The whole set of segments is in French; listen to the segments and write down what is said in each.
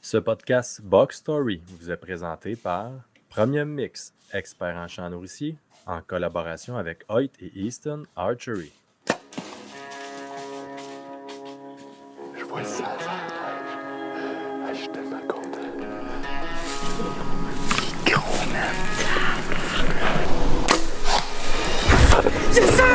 Ce podcast Box Story vous est présenté par Premium Mix, expert en champs nourriciers, en collaboration avec Hoyt et Easton Archery. Je vois ça, Ah, je suis tellement content. Gros, man. C'est ça!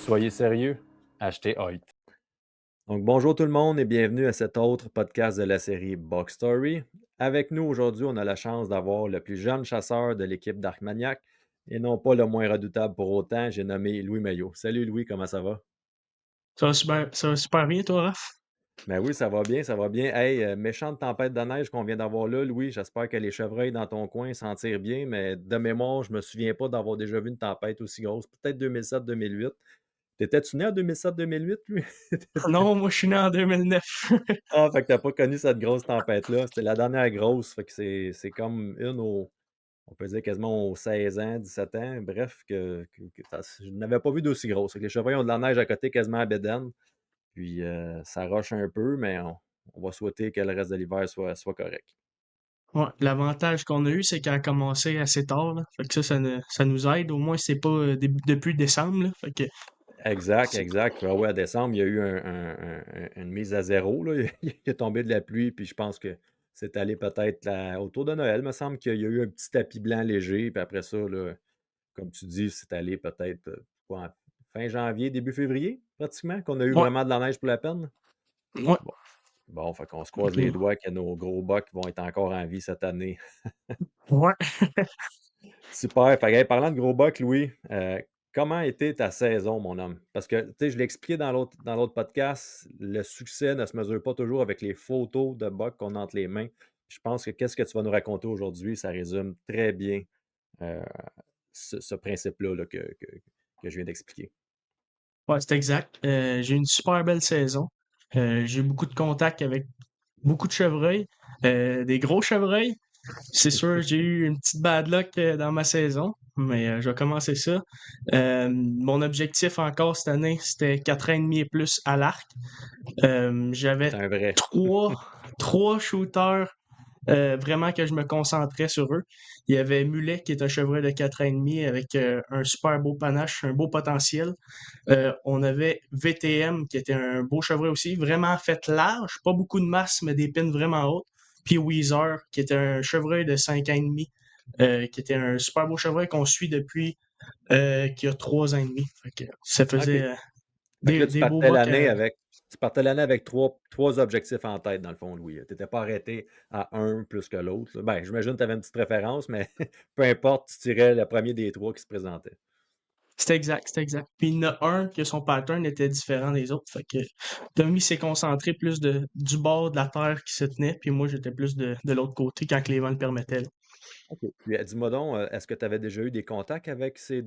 Soyez sérieux, achetez Hoyt. Donc bonjour tout le monde et bienvenue à cet autre podcast de la série Box Story. Avec nous aujourd'hui, on a la chance d'avoir le plus jeune chasseur de l'équipe d'Arcmaniac et non pas le moins redoutable pour autant, j'ai nommé Louis Maillot. Salut Louis, comment ça va? Ça va super bien, toi, Raph? Ben oui, ça va bien, ça va bien. Hey, méchante tempête de neige qu'on vient d'avoir là, Louis. J'espère que les chevreuils dans ton coin s'en tirent bien, mais de mémoire, je me souviens pas d'avoir déjà vu une tempête aussi grosse. Peut-être 2007-2008. T'étais-tu né en 2007-2008, lui? Non, moi, je suis né en 2009. Ah, fait que t'as pas connu cette grosse tempête-là. C'était la dernière grosse. Fait que c'est comme une on peut dire quasiment aux 16 ans, 17 ans. Bref, je n'avais pas vu d'aussi grosse. Fait que les chevreuils ont de la neige à côté quasiment à Bédène. Puis ça roche un peu, mais on va souhaiter que le reste de l'hiver soit correct. Ouais, l'avantage qu'on a eu, c'est qu'elle a commencé assez tard, là. Fait que ça nous aide. Au moins, c'est pas depuis décembre, là. Fait que Exact, exact. Puis, ah ouais, à décembre, il y a eu une mise à zéro, là. Il est tombé de la pluie, puis je pense que c'est allé peut-être autour de Noël. Il me semble qu'il y a eu un petit tapis blanc léger, puis après ça, là, comme tu dis, c'est allé peut-être quoi, fin janvier, début février, pratiquement, qu'on a eu ouais, vraiment de la neige pour la peine. ouais. Bon, bon, fait qu'on se croise les doigts que nos gros bucks vont être encore en vie cette année. Ouais. Super. Fait que, hey, parlant de gros bucks, Louis, comment a été ta saison, mon homme? Parce que, tu sais, je l'ai expliqué dans l'autre podcast, le succès ne se mesure pas toujours avec les photos de bucks qu'on a entre les mains. Je pense que qu'est-ce que tu vas nous raconter aujourd'hui, ça résume très bien euh, ce principe-là là, que je viens d'expliquer. Ouais, c'est exact. J'ai eu une super belle saison. J'ai eu beaucoup de contacts avec beaucoup de chevreuils, des gros chevreuils. C'est sûr, j'ai eu une petite bad luck dans ma saison, mais je vais commencer ça. Mon objectif encore cette année, c'était 4 ans et demi et plus à l'arc. J'avais C'est un vrai. trois, trois shooters vraiment que je me concentrais sur eux. Il y avait Mulet, qui est un chevreuil de 4 ans et demi avec un super beau panache, un beau potentiel. On avait VTM, qui était un beau chevreuil aussi, vraiment fait large, pas beaucoup de masse, mais des pins vraiment hautes. Puis Weezer, qui était un chevreuil de 5 ans et demi, qui était un super beau chevreuil qu'on suit depuis qu'il y a 3 ans et demi. Fait que ça OK. faisait Fait que là, des beaux bucks. tu partais l'année avec trois objectifs en tête, dans le fond, Louis. Tu n'étais pas arrêté à un plus que l'autre, là. Ben, j'imagine que tu avais une petite préférence, mais peu importe, tu tirais le premier des trois qui se présentait. C'était exact, c'était exact. Puis il y en a un que son pattern était différent des autres. Fait que Tommy s'est concentré plus du bord de la terre qui se tenait, puis moi j'étais plus de l'autre côté quand les vents le permettaient, là. OK. Puis dis-moi donc, est-ce que tu avais déjà eu des contacts avec ces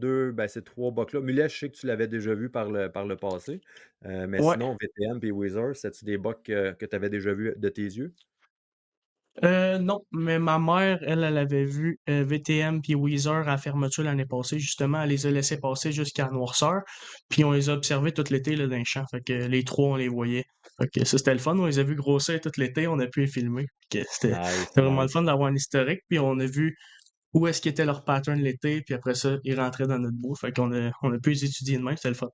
trois bucks-là? Mulet, je sais que tu l'avais déjà vu par le passé, mais Ouais. sinon, VTM et Weezer, c'est-tu des bucks que tu avais déjà vus de tes yeux? Non, mais ma mère, elle avait vu VTM puis Weezer à la fermeture l'année passée. Justement, elle les a laissés passer jusqu'à Noirceur. Puis on les a observés tout l'été là, dans les champs. Fait que les trois, on les voyait. Fait que ça, c'était le fun. On les a vus grossir tout l'été. On a pu les filmer. Fait que Nice, c'était vraiment le fun nice. d'avoir un historique. Puis on a vu où est-ce qu'était leur pattern l'été. Puis après ça, ils rentraient dans notre bout. Fait qu'on a pu les étudier de même. C'était le fun.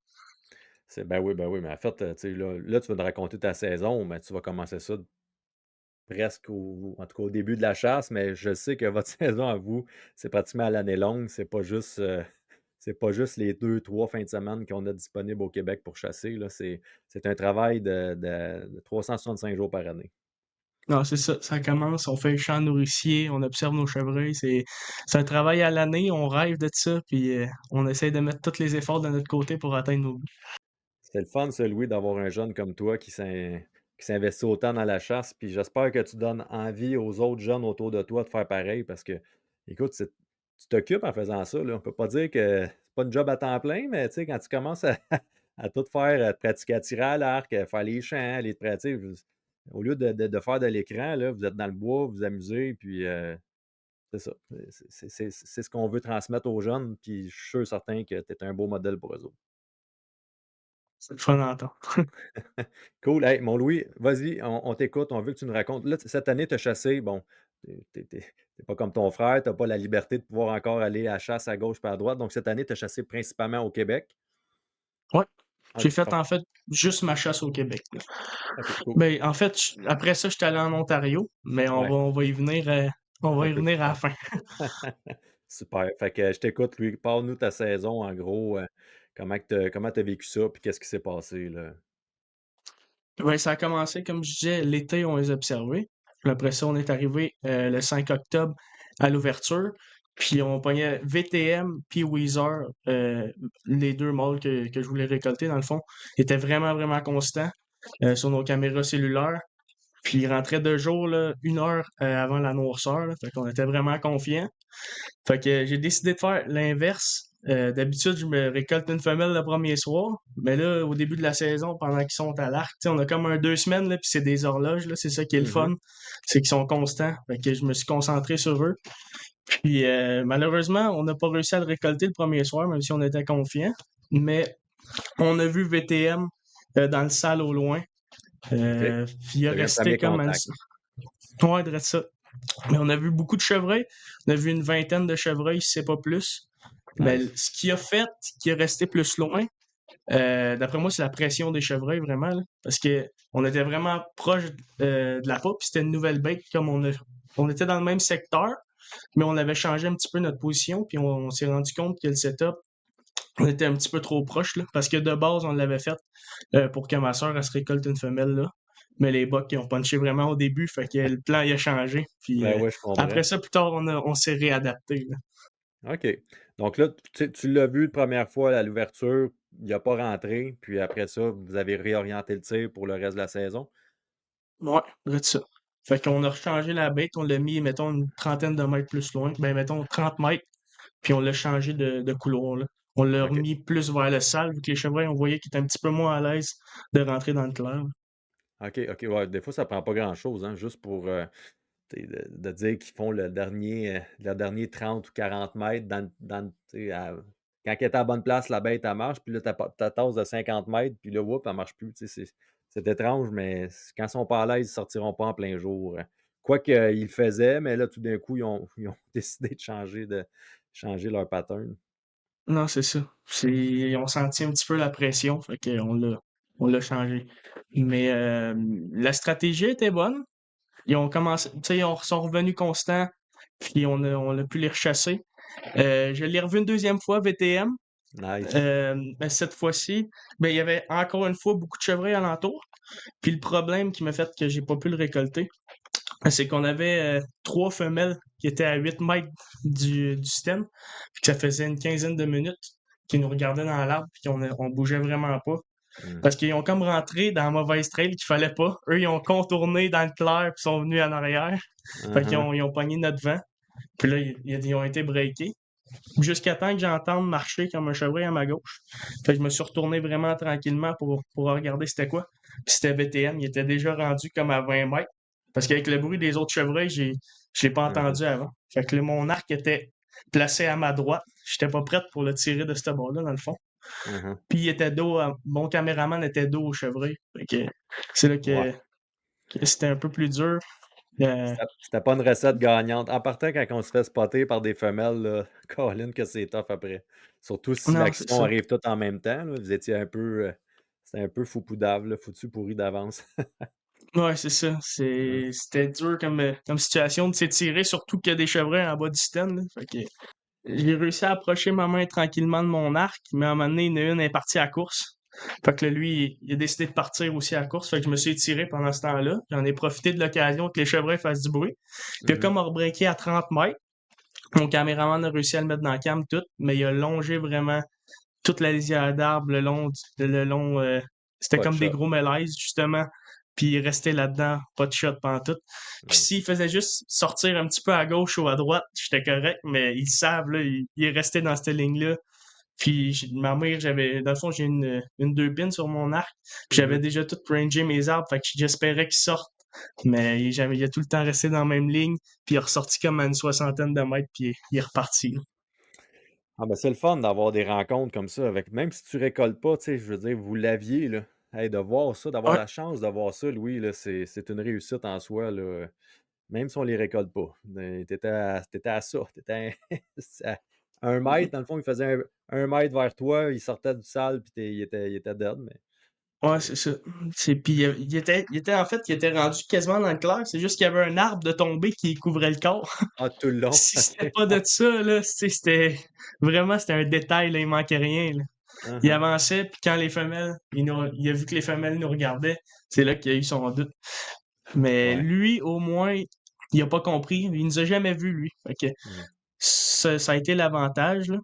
Ben oui, mais en fait, tu sais, là, tu vas te raconter ta saison, mais tu vas commencer ça presque en tout cas au début de la chasse, mais je sais que votre saison à vous, c'est pratiquement à l'année longue. C'est pas juste les 2, 3 fins de semaine qu'on a disponibles au Québec pour chasser, là. C'est un travail de 365 jours par année. Non, c'est ça. Ça commence, on fait le champ nourricier, on observe nos chevreuils. C'est un travail à l'année, on rêve de ça, puis on essaie de mettre tous les efforts de notre côté pour atteindre nos buts. C'est le fun, ça, Louis, d'avoir un jeune comme toi qui s'investit autant dans la chasse. Puis j'espère que tu donnes envie aux autres jeunes autour de toi de faire pareil parce que, écoute, tu t'occupes en faisant ça, là. On peut pas dire que c'est pas une job à temps plein, mais tu sais, quand tu commences à tout faire, te pratiquer à tirer à l'arc, faire les champs, aller te pratiquer. Au lieu de faire de l'écran, là, vous êtes dans le bois, vous vous amusez, puis c'est ça. C'est ce qu'on veut transmettre aux jeunes, puis je suis sûr certain que tu es un beau modèle pour eux autres. C'est le fun d'entendre. Cool. Hey, mon Louis, vas-y, on t'écoute, on veut que tu nous racontes. Là, cette année, tu as chassé, bon, t'es pas comme ton frère, tu n'as pas la liberté de pouvoir encore aller à la chasse à gauche par à droite. Donc, cette année, tu as chassé principalement au Québec. Ouais. J'ai OK, fait, en fait, juste ma chasse au Québec, là. OK, cool. Ben, en fait, après ça, j'étais allé en Ontario, mais Ouais, on va y venir, un peu plus à la tard. fin. Super. Fait que je t'écoute, Louis. Parle-nous ta saison, en gros. Comment t'as vécu ça, puis qu'est-ce qui s'est passé, là? Ben, ça a commencé, comme je disais, l'été, on les observait. Puis après ça, on est arrivé le 5 octobre à l'ouverture. Puis on pognait VTM puis Weezer, les deux mâles que je voulais récolter, dans le fond, étaient vraiment, vraiment constants sur nos caméras cellulaires. Puis ils rentraient de jour, là, 1 heure avant la noirceur. Là. Fait qu'on était vraiment confiants. Fait que j'ai décidé de faire l'inverse. D'habitude, je me récolte une femelle le premier soir, mais là, au début de la saison, pendant qu'ils sont à l'arc, tu sais, on a comme 2 semaines, là, puis c'est des horloges, là, c'est ça qui est le Mhm. fun, c'est qu'ils sont constants. Fait que je me suis concentré sur eux. Puis malheureusement, on n'a pas réussi à le récolter le premier soir, même si on était confiants. Mais on a vu VTM dans le salle au loin. OK. Puis il a T'as eu un resté premier comme contact. ouais, de ça. Mais on a vu beaucoup de chevreuils. On a vu une vingtaine de chevreuils, si c'est pas plus. Mais Nice. ce qui a fait qui est resté plus loin, d'après moi, c'est la pression des chevreuils, vraiment. Là, parce que on était vraiment proche de la peau, puis c'était une nouvelle bête, comme on était dans le même secteur, mais on avait changé un petit peu notre position, puis on s'est rendu compte que le setup, on était un petit peu trop proche, là, parce que de base, on l'avait fait pour que ma soeur, elle se récolte une femelle, là. Mais les bucks, ils ont punché vraiment au début, fait que le plan, il a changé. Puis Ben ouais, je comprends. après ça, plus tard, on s'est réadapté, là. OK. Donc là, tu l'as vu la première fois à l'ouverture, il n'a pas rentré, puis après ça, vous avez réorienté le tir pour le reste de la saison. Ouais, vrai ça. Fait qu'on a rechangé la bête, on l'a mis, mettons, une trentaine de mètres plus loin. Ben, mettons, 30 mètres, puis on l'a changé de couloir, là. On l'a OK. remis plus vers le sale, vu que les chevreuils, on voyait qu'ils étaient un petit peu moins à l'aise de rentrer dans le clair. OK, OK. Ouais, des fois, ça prend pas grand-chose, hein, juste pour de dire qu'ils font le dernier 30 ou 40 mètres quand elle est à la bonne place, la bête, elle marche, puis là, ta tasse de 50 mètres, puis là, whoop, elle marche plus. C'est étrange, mais quand ils sont pas à l'aise, ils sortiront pas en plein jour. Quoique, ils le faisaient, mais là, tout d'un coup, ils ont décidé de changer leur pattern. Non, c'est ça. On sentit un petit peu la pression, fait on l'a changé. Mais la stratégie était bonne. Ils ont commencé, tu sais, ils sont revenus constants, puis on a pu les rechasser. Je l'ai revu une deuxième fois, VTM. Nice. Ben, cette fois-ci, ben, il y avait encore une fois beaucoup de chevreuils alentour. Puis le problème qui m'a fait que j'ai pas pu le récolter, c'est qu'on avait 3 femelles qui étaient à 8 mètres du stem, puis que ça faisait une quinzaine de minutes qu'ils nous regardaient dans l'arbre, puis on bougeait vraiment pas. Hmm. Parce qu'ils ont comme rentré dans la mauvaise trail qu'il fallait pas. Eux, ils ont contourné dans le clair, puis sont venus en arrière. Fait qu'ils Uh-huh. ils ont pogné notre vent. Puis là, ils ont été breakés. Jusqu'à temps que j'entende marcher comme un chevreuil à ma gauche. Fait que je me suis retourné vraiment tranquillement pour regarder c'était quoi. Puis c'était VTM, il était déjà rendu comme à 20 mètres. Parce qu'avec le bruit des autres chevreuils, je l'ai pas Uh-huh. entendu avant. Fait que là, mon arc était placé à ma droite. J'étais pas prête pour le tirer de ce bord-là, dans le fond. Uh-huh. Puis il était dos, mon caméraman était dos au chevreuil. Fait que c'est là Ouais. que c'était un peu plus dur. Euh, C'était pas une recette gagnante. En partant, quand on se fait spotter par des femelles, là, Colin, que c'est tough après. Surtout si non, c'est l'action ça. arrive toute en même temps, là. Vous étiez un peu. C'était un peu foupoudave, là, foutu pourri d'avance. Ouais, c'est ça. Ouais. C'était dur comme situation de s'étirer, surtout qu'il y a des chevreuils en bas du stand, là. Fait que j'ai réussi à approcher ma main tranquillement de mon arc, mais à un moment donné, il y en a une est partie à la course. Fait que là, lui, il a décidé de partir aussi à la course. Fait que je me suis étiré pendant ce temps-là. J'en ai profité de l'occasion que les chevreuils fassent du bruit. Puis il a Mhm. comme rebreaké à 30 mètres. Mon caméraman a réussi à le mettre dans la cam tout, mais il a longé vraiment toute la lisière d'arbres le long c'était Pas de comme des shot. gros mélèzes, justement. Puis il restait là-dedans, pas de shot pantoute. Puis Nice. s'il faisait juste sortir un petit peu à gauche ou à droite, j'étais correct, mais ils savent, là, il est resté dans cette ligne-là. Puis ma mère, dans le fond, j'ai une 2 pins sur mon arc. Puis j'avais Mhm. déjà tout rangé mes arbres, fait que j'espérais qu'ils sortent. Mais il a tout le temps resté dans la même ligne, puis il est ressorti comme à une 60aine de mètres, puis il est reparti. Là. Ah ben c'est le fun d'avoir des rencontres comme ça avec même si tu récoltes pas, tu sais, je veux dire, vous l'aviez là. Hey, de voir ça, d'avoir Ouais, la chance de voir ça, Louis, là, c'est une réussite en soi, là. Même si on les récolte pas. T'étais à ça. T'étais à 1 mètre, dans le fond, il faisait 1 mètre vers toi, il sortait du sale, puis il était dead, mais ouais, c'est c'est ça. Puis en fait, il était rendu quasiment dans le clair. C'est juste qu'il y avait un arbre de tombé qui couvrait le corps. ah, tout le long, Si c'était OK. pas de ça, là, c'était un détail, là, il manquait rien. Là. Il Uh-huh. avançait, puis quand les femelles, il a vu que les femelles nous regardaient, c'est là qu'il a eu son doute. Mais Ouais. lui, au moins, il a pas compris. Il nous a jamais vus, lui. Fait que Mm. ça a été l'avantage, là.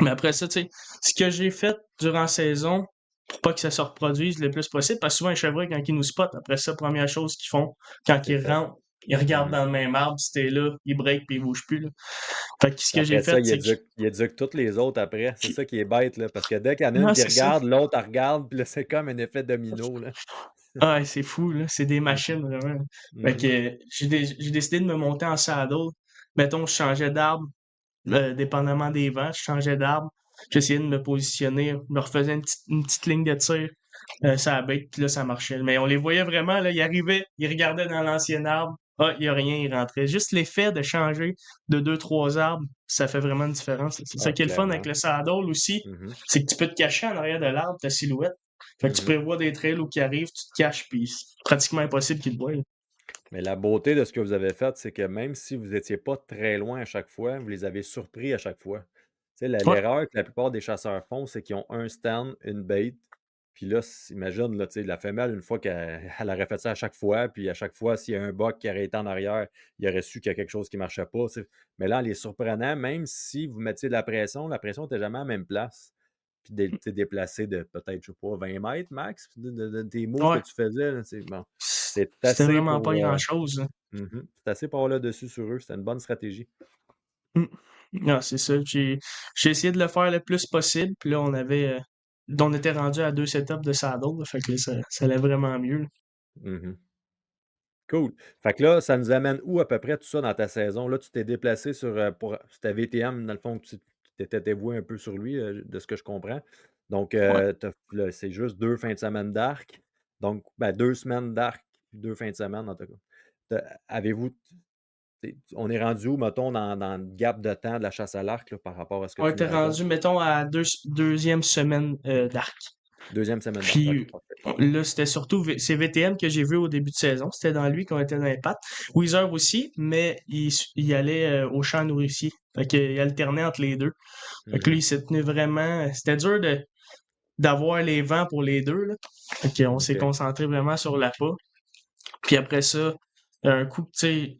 Mais après ça, tu sais, ce que j'ai fait durant la saison, pour pas que ça se reproduise le plus possible, parce que souvent, les chevreuils, quand ils nous spotent, après ça, première chose qu'ils font, quand C'est ils fait. rentrent, ils regardent Mhm. dans le même arbre, si t'es là, ils break puis ils bougent plus, là. Fait que ce que j'ai Après ça, fait, il c'est que... éduque, il éduque toutes les autres après. C'est ça qui est bête, là, parce que dès qu'il y en a une Non, qui c'est ça. regarde, l'autre, elle regarde, puis là, c'est comme un effet domino, là. Ah, c'est fou, là. C'est des Mhm. machines, vraiment. Fait Mhm. que j'ai décidé de me monter en saddle. Mettons, je changeais d'arbre, dépendamment des vents, je changeais d'arbre. J'essayais de me positionner, je me refaisais une petite ligne de tir, ça a bait, puis là, ça marchait. Mais on les voyait vraiment, là, ils arrivaient, ils regardaient dans l'ancien arbre. Ah, il n'y a rien, ils rentraient. Juste l'effet de changer de 2, 3 arbres, ça fait vraiment une différence. C'est ça Ah, qui est le fun avec clairement. le saddle aussi, Mhm. c'est que tu peux te cacher en arrière de l'arbre, ta silhouette. Fait que tu Mhm. prévois des trails où qui arrivent, tu te caches, puis c'est pratiquement impossible qu'ils te voient. Là. Mais la beauté de ce que vous avez fait, c'est que même si vous n'étiez pas très loin à chaque fois, vous les avez surpris à chaque fois. Tu sais, Ouais, l'erreur que la plupart des chasseurs font, c'est qu'ils ont un stand, une bait, puis là, imagine, là, tu sais, la femelle, une fois qu'elle elle aurait fait ça à chaque fois, puis à chaque fois, s'il y a un buck qui aurait été en arrière, il aurait su qu'il y a quelque chose qui ne marchait pas. Tu sais. Mais là, en les surprenant, même si vous mettiez de la pression n'était jamais à la même place. Puis tu sais, déplacé de peut-être, je sais pas, 20 mètres max de tes moves que ouais. tu faisais. Là, bon, c'est C'était assez vraiment pas pour. grand-chose. Là. Mhm. C'est assez pour avoir le dessus sur eux. C'était une bonne stratégie. Mm. Ah, c'est ça. J'ai essayé de le faire le plus possible. Puis là, on était rendu à 2 setups de saddle. Là, fait que là, ça allait vraiment mieux. Là. Mhm. Cool. Fait que là, ça nous amène où à peu près tout ça dans ta saison? Là, tu t'es déplacé pour c'était VTM, dans le fond, tu t'étais dévoué un peu sur lui, de ce que je comprends. Donc, Ouais. là, c'est juste 2 fins de semaine d'arc. Donc, ben, 2 semaines d'arc, 2 fins de semaine, en tout cas. Avez-vous, on est rendu où, mettons, dans le gap de temps de la chasse à l'arc, là, par rapport à ce que On tu nous était racontes? rendu, mettons, à deuxième semaine d'arc. Deuxième semaine d'arc. OK, Puis parfait. là, c'était surtout c'est VTM que j'ai vu au début de saison. C'était dans lui qu'on était dans les pattes. Weezer aussi, mais il allait au champ nourricier. Fait qu'il alternait entre les deux. Fait que lui, Mhm. il s'est tenu vraiment. C'était dur d'avoir les vents pour les deux. Là. Fait qu'on s'est OK. concentré vraiment sur l'appât. Puis après ça, un coup, tu sais,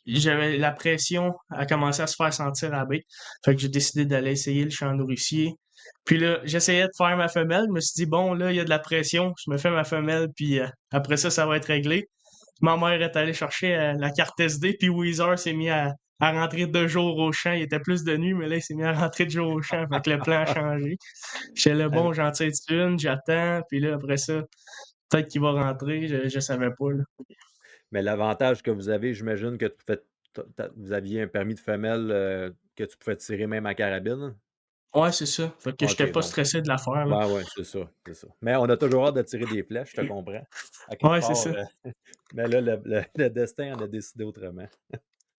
j'avais la pression a commencé à se faire sentir à la baie. Fait que j'ai décidé d'aller essayer le champ nourricier. Puis là, j'essayais de faire ma femelle. Je me suis dit, bon, là, il y a de la pression. Je me fais ma femelle, puis après ça va être réglé. Ma mère est allée chercher la carte SD, puis Weezer s'est mis à rentrer 2 jours au champ. Il était plus de nuit, mais là, il s'est mis à rentrer 2 jours au champ. Fait que le plan a changé. J'étais là, bon, j'en tire une, j'attends, puis là, après ça, peut-être qu'il va rentrer. Je savais pas, là. Mais l'avantage que vous avez, j'imagine que vous aviez un permis de femelle que tu pouvais tirer même à carabine. Ouais, c'est ça. Fait que j'étais OK, pas donc. stressé de la faire, là. Ouais, ouais, c'est ça, c'est ça. Mais on a toujours hâte de tirer des flèches, je te comprends. À quelque Ouais, c'est part, ça. mais là, le destin en a décidé autrement.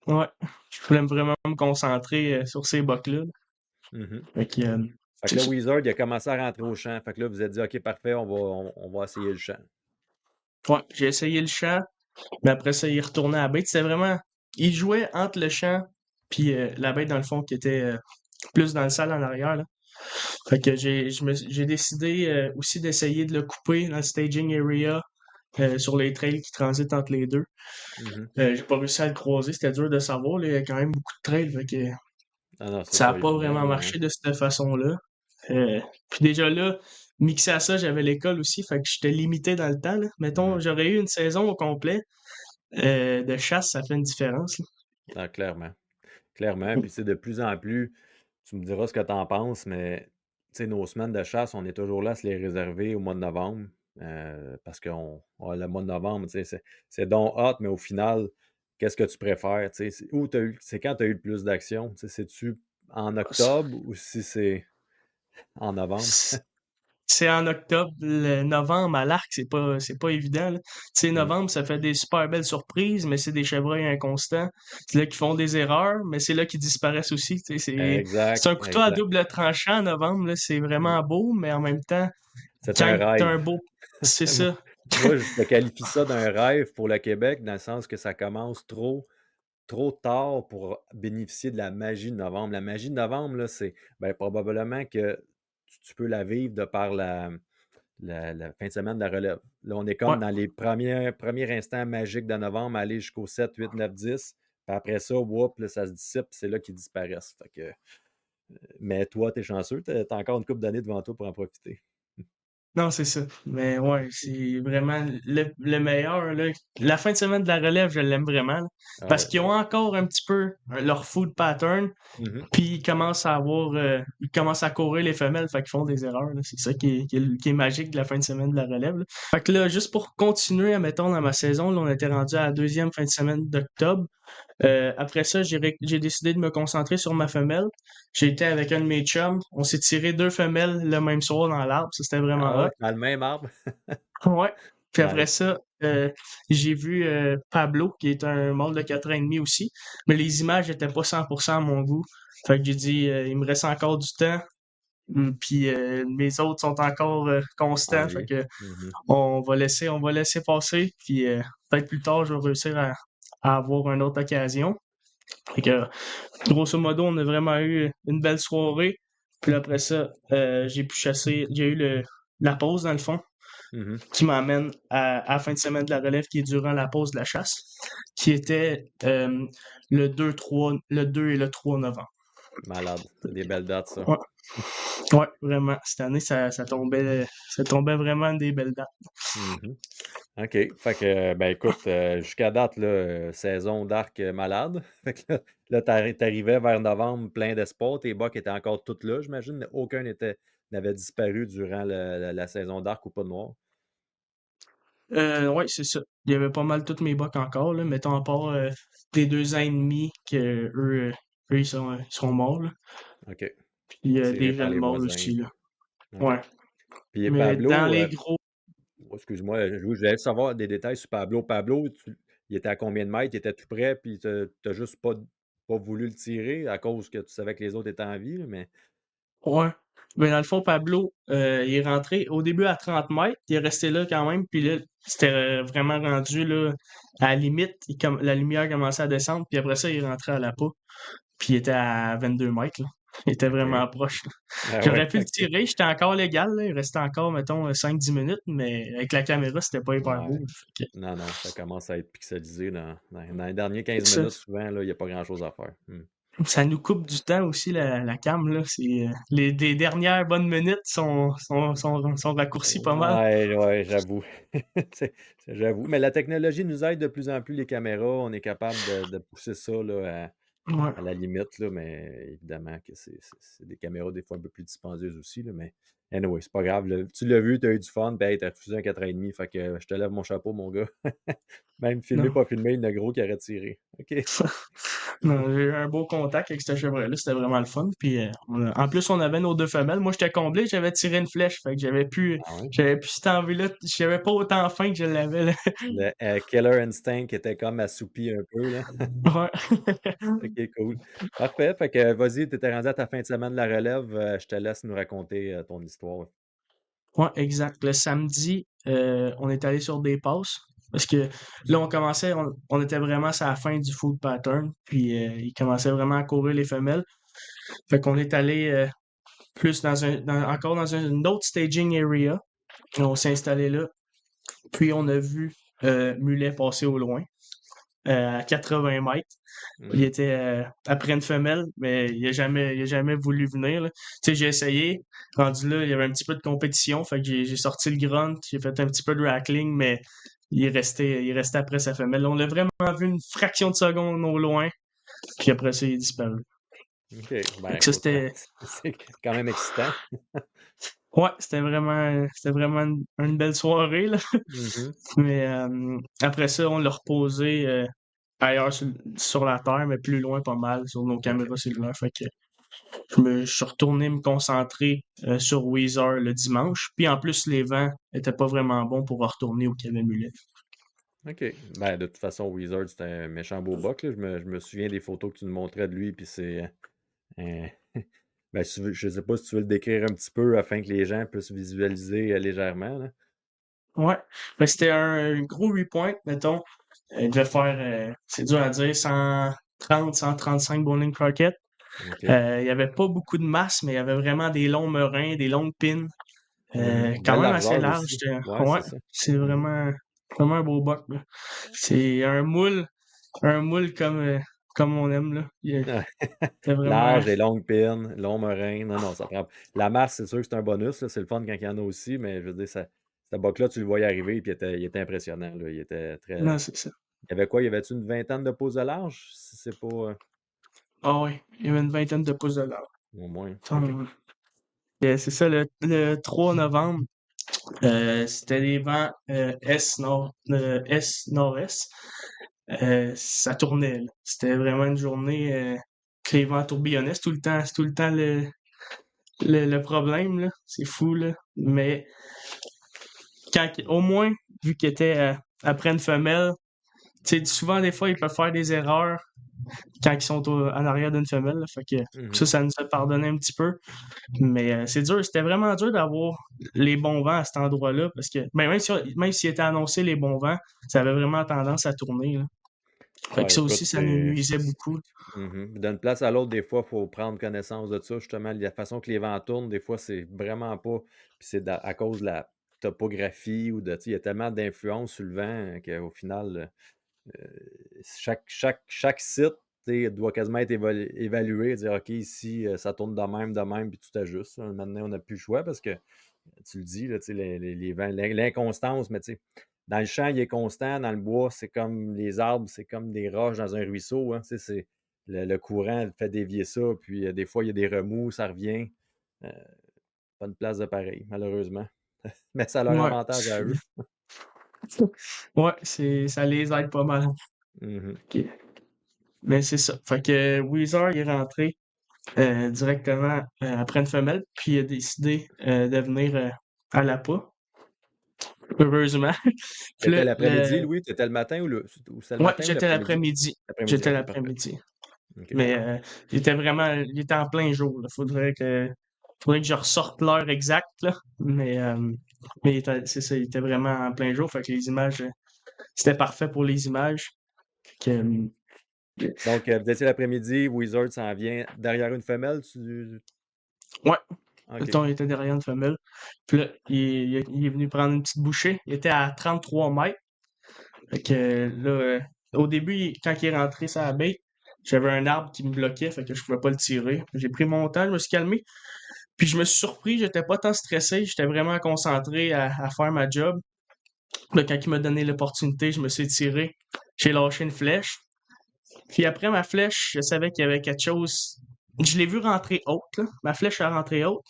Ouais. Je voulais vraiment me concentrer sur ces bucks-là. Mhm. Fait que, Fait que c'est là, ça. Wizard, il a commencé à rentrer au champ. Fait que là, vous avez dit, OK, parfait, on va essayer le champ. Ouais, j'ai essayé le champ, mais après ça, il retournait à la bête. C'était vraiment. Il jouait entre le champ puis la bête, dans le fond, qui était plus dans le salle en arrière, là. Fait que j'ai décidé aussi d'essayer de le couper dans le staging area sur les trails qui transitent entre les deux. Mhm. J'ai pas réussi à le croiser, c'était dur de savoir, là. Il y a quand même beaucoup de trails, fait que Ah non, c'est ça a pas pas évident, vraiment là, hein. marché de cette façon-là. Puis déjà là, mixé à ça, j'avais l'école aussi, fait que j'étais limité dans le temps, là. Mettons, Mhm. j'aurais eu une saison au complet de chasse, ça fait une différence, là. Ah, clairement. Clairement. Puis c'est de plus en plus, tu me diras ce que tu en penses, mais sais, nos semaines de chasse, on est toujours là à se les réserver au mois de novembre. Parce que le mois de novembre, tu sais, c'est donc hot, mais au final, qu'est-ce que tu préfères? Tu sais, c'est quand tu as eu le plus d'action? Tu sais, c'est-tu en octobre ou si c'est en novembre? C'est en octobre, novembre à l'arc, c'est pas évident, là. Tu sais, Mm. novembre, ça fait des super belles surprises, mais c'est des chevreuils inconstants. C'est là qu'ils font des erreurs, mais c'est là qu'ils disparaissent aussi. Tu sais, c'est Exact, un couteau à exact. double tranchant en novembre, là. C'est Mm. vraiment beau, mais en même temps, C'est un quand t'as un rêve. beau. C'est ça. Moi, je te qualifie ça d'un rêve pour le Québec, dans le sens que ça commence trop tard pour bénéficier de la magie de novembre. La magie de novembre, là, c'est probablement que tu peux la vivre de par la fin de semaine de la relève. Là, on est Ouais. comme dans les premiers instants magiques de novembre, aller jusqu'au 7, 8, 9, 10. Puis après ça, whoop, là, ça se dissipe, c'est là qu'ils disparaissent. Fait que, mais toi, t'es chanceux, t'as encore une couple d'années devant toi pour en profiter. Non, c'est ça. Mais ouais, c'est vraiment le meilleur, là. La fin de semaine de la relève, je l'aime vraiment, là. Ah Parce ouais. qu'ils ont encore un petit peu leur food pattern. Mhm. Puis ils commencent à courir les femelles, fait qu'ils font des erreurs, là. C'est ça qui est magique de la fin de semaine de la relève, là. Fait que là, juste pour continuer, admettons, dans ma saison, là, on était rendu à la deuxième fin de semaine d'octobre. Après ça, j'ai décidé de me concentrer sur ma femelle. J'ai été avec un de mes chums. On s'est tiré 2 femelles le même soir dans l'arbre. Ça, c'était vraiment Ah hot. ouais, dans le même arbre. Ouais. Puis après Nice. ça, j'ai vu Pablo, qui est un mâle de 4 ans et demi aussi. Mais les images étaient pas 100% à mon goût. Fait que j'ai dit, il me reste encore du temps. Puis mes autres sont encore En constants. Fait vie. que Mhm. on va laisser passer. Puis peut-être plus tard, je vais réussir à avoir une autre occasion. Fait que, grosso modo, on a vraiment eu une belle soirée. Puis après ça, j'ai pu chasser. J'ai eu la pause, dans le fond, Mhm. qui m'amène à la fin de semaine de la relève, qui est durant la pause de la chasse, qui était le 2 et le 3 novembre. Malade. C'est des belles dates, ça. Ouais, ouais, vraiment. Cette année, ça tombait vraiment des belles dates. Mhm. OK. Fait que, écoute, jusqu'à date, là, saison d'arc malade. Fait que là, t'arrivais vers novembre plein d'espoir. Tes bocs étaient encore tous là, j'imagine. Aucun n'avait disparu durant la saison d'arc ou pas de noir. Ouais, c'est ça. Il y avait pas mal tous mes bocs encore, là, mettons à part des 2 ans et demi que eux, ils sont morts, là. OK. Puis Tiré des par jeunes les morts voisins, aussi, là. puis OK. Ouais. Puis Mais dans Pablo, les gros. oh, excuse-moi, je voulais savoir des détails sur Pablo. Pablo, il était à combien de mètres? Il était tout près, puis t'as juste pas voulu le tirer à cause que tu savais que les autres étaient en vie, là, mais Ouais. Mais dans le fond, Pablo, il est rentré au début à 30 mètres, il est resté là quand même, puis là, c'était vraiment rendu là, à la limite, la lumière commençait à descendre, puis après ça, il est rentré à la peau, puis il était à 22 mètres, là. Il était OK. vraiment proche, là. Ah J'aurais ouais, pu le OK. tirer, j'étais encore légal, là, il restait encore, mettons, 5-10 minutes, mais avec la caméra, c'était pas hyper beau. Ouais. Fait Non, non, ça commence à être pixelisé dans les derniers que 15 ça, minutes, souvent, là, il n'y a pas grand-chose à faire. ça nous coupe du temps aussi, la cam, là. Les dernières bonnes minutes sont raccourcies pas mal. Ouais, ouais, j'avoue. J'avoue. Mais la technologie nous aide de plus en plus, les caméras. On est capable de pousser ça là, Ouais. à la limite, là, mais évidemment que c'est des caméras des fois un peu plus dispendieuses aussi. Là, mais anyway, c'est pas grave. Là. Tu l'as vu, tu as eu du fun, puis hey, tu as refusé un 4,5. Fait que je te lève mon chapeau, mon gars. Même filmé, Non. pas filmé, il y en a gros qui aurait tiré. OK. Non, j'ai eu un beau contact avec ce chevreuil-là, c'était vraiment le fun. Puis en plus, on avait nos 2 femelles. Moi, j'étais comblé, j'avais tiré une flèche, fait que j'avais plus, Ah ouais. j'avais plus cette envie-là. J'avais pas autant faim que je l'avais là. Le Killer Instinct était comme assoupi un peu, là. Ouais. OK, cool. Parfait. Fait que vas-y, tu étais rendu à ta fin de semaine de la relève. Je te laisse nous raconter ton histoire. Ouais, exact. Le samedi, on est allé sur des passes. Parce que là, on était vraiment à la fin du food pattern. Puis il commençait vraiment à courir les femelles. Fait qu'on est allé plus encore dans une autre staging area. On s'est installé là. Puis on a vu Mulet passer au loin, à 80 mètres. Il Mhm. était après une femelle, mais il a jamais voulu venir, là. Tu sais, j'ai essayé. Rendu là, il y avait un petit peu de compétition. Fait que j'ai sorti le grunt, j'ai fait un petit peu de rackling, mais il est resté après sa femelle. On l'a vraiment vu une fraction de seconde au loin, puis après ça, il est disparu. OK. Fait Ben, que ça, écoute, c'était. c'est quand même excitant. Ouais, c'était vraiment une belle soirée, là. Mhm. Mais après ça, on l'a reposé ailleurs sur la terre, mais plus loin pas mal, sur nos OK. caméras cellulaires. Fait que je suis retourné me concentrer sur Weezer le dimanche. Puis en plus, les vents étaient pas vraiment bons pour retourner au Kevin Mulet. OK. Ben, de toute façon, Wizard, c'est un méchant beau buck, là. Je me souviens des photos que tu nous montrais de lui, puis c'est. euh, ben, je sais pas si tu veux le décrire un petit peu afin que les gens puissent visualiser légèrement, là. Ouais, ben, c'était un gros 8 points, mettons. Il devait faire, c'est dur à dire, 130, 135 bowling croquettes. OK. Il y avait pas beaucoup de masse, mais il y avait vraiment des longs merins, des longues pins. Mhm. Quand Belle même assez largeur large. aussi. Ouais, Ouais, c'est ça. c'est Mhm. vraiment un beau buck, là. C'est un moule comme on aime, là. Ouais. C'est vraiment. Large et longue pine, long morin. Non, non, ça prend. La masse, c'est sûr que c'est un bonus, là. C'est le fun quand il y en a aussi, mais je veux dire, ce buck-là, tu le voyais arriver, puis il était impressionnant, là. Il était très. Non, c'est ça. Il y avait quoi? Il y avait-tu une vingtaine de pouces de large? Si c'est pas. Ah ouais, il y avait une vingtaine de pouces de large. Au moins. OK. Hum. C'est ça, le 3 novembre, c'était des vents est-nord-est. Ça tournait, là. C'était vraiment une journée que les vents tourbillonnaient. C'est tout le temps le problème, là. C'est fou, là. Mais au moins, vu qu'il était après une femelle, tu sais, souvent, des fois, ils peuvent faire des erreurs quand ils sont en arrière d'une femelle, là. Fait que Mhm. ça nous a pardonné un petit peu. Mais c'est dur, c'était vraiment dur d'avoir les bons vents à cet endroit-là parce que même s'il était annoncé les bons vents, ça avait vraiment tendance à tourner, là. Fait que Ouais, ça écoute, aussi, ça nous nuisait beaucoup. mhm. D'une place à l'autre, des fois, il faut prendre connaissance de ça. Justement, la façon que les vents tournent, des fois, c'est vraiment pas. Puis c'est à cause de la topographie ou de. Tu sais, il y a tellement d'influence sur le vent qu'au final, chaque site, tu sais, doit quasiment être évalué, dire OK, ici, ça tourne de même, puis tu t'ajustes. Maintenant, on n'a plus le choix parce que tu le dis, là, tu sais, les vents, l'inconstance, mais tu sais, dans le champ, il est constant, dans le bois, c'est comme les arbres, c'est comme des roches dans un ruisseau, hein, tu sais, le courant fait dévier ça, puis des fois, il y a des remous, ça revient. Euh, Pas une place de pareil, malheureusement. Mais ça a leur Ouais. avantage à eux. Ouais, ça les aide pas mal. Mhm. Ok. Mais c'est ça. Fait que Weezer il est rentré directement après une femelle, puis il a décidé de venir à l'appât, heureusement. Puis T'étais là, l'après-midi, Louis? T'étais le matin ou c'est le ouais, matin ou j'étais l'après-midi? l'après-midi. L'après-midi, J'étais ok, parfait. l'après-midi. Ok. Mais il était en plein jour, là. Faudrait que je ressorte l'heure exacte, là. Mais c'est ça, il était vraiment en plein jour. Fait que les images, c'était parfait pour les images. Fait que, Donc, vous étiez l'après-midi, Wizard s'en vient derrière une femelle. ouais, Ok. mettons, il était derrière une femelle. Puis là, il est venu prendre une petite bouchée. Il était à 33 mètres. Fait que là, au début, quand il est rentré sur la baie, j'avais un arbre qui me bloquait, fait que je pouvais pas le tirer. J'ai pris mon temps, je me suis calmé. Puis je me suis surpris, j'étais pas tant stressé, j'étais vraiment concentré à faire ma job. Là, quand il m'a donné l'opportunité, je me suis tiré. J'ai lâché une flèche. Puis après ma flèche, je savais qu'il y avait quelque chose. Je l'ai vu rentrer haute, là. Ma flèche a rentré haute,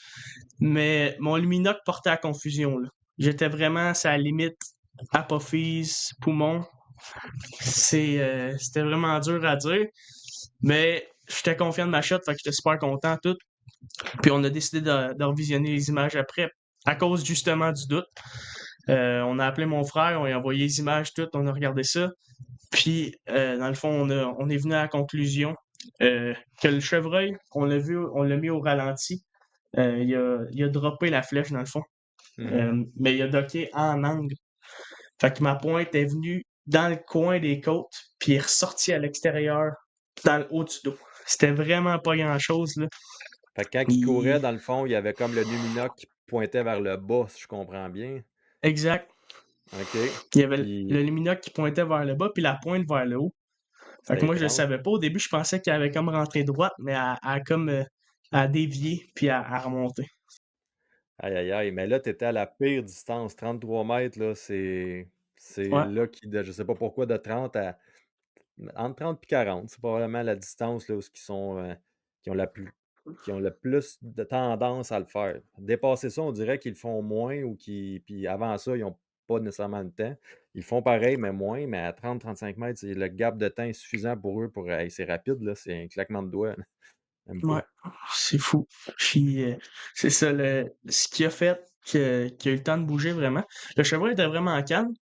mais mon luminoc portait à confusion, là. J'étais vraiment à sa limite apophyse, poumon. C'était vraiment dur à dire, mais j'étais confiant de ma shot, fait que j'étais super content, tout. Puis on a décidé de revisionner les images après, à cause justement du doute. On a appelé mon frère, on a envoyé les images toutes, on a regardé ça. Puis, dans le fond, on est venu à la conclusion que le chevreuil, on l'a vu, on l'a mis au ralenti. Il a droppé la flèche, dans le fond. Mhm. Mais il a docké en angle. Fait que ma pointe est venue dans le coin des côtes, puis est ressortie à l'extérieur, dans le haut du dos. C'était vraiment pas grand-chose, là. Fait que quand il courait, Il- dans le fond, il y avait comme le luminoc qui pointait vers le bas, si je comprends bien. Exact. OK. Il y avait le Puis luminoc qui pointait vers le bas, puis la pointe vers le haut. Fait que c'était moi, je le étrange. savais pas. Au début, je pensais qu'elle avait comme rentré droite, mais elle a comme à dévier, puis à remonter. Aïe, aïe, aïe. Mais là, tu étais à la pire distance. 33 mètres, là, c'est Ouais. là je sais pas pourquoi, de 30 à. Entre 30 et 40. C'est probablement la distance là, où ils qui ont le plus de tendance à le faire. Dépasser ça, on dirait qu'ils le font moins ou puis avant ça, ils n'ont pas nécessairement le temps. Ils font pareil, mais moins, mais à 30-35 mètres, le gap de temps est suffisant pour eux pour c'est rapide, là, c'est un claquement de doigts, même Ouais, pas. c'est fou. Puis, c'est ça, ce qui a fait qu'il a eu le temps de bouger vraiment. Le chevreuil était vraiment calme.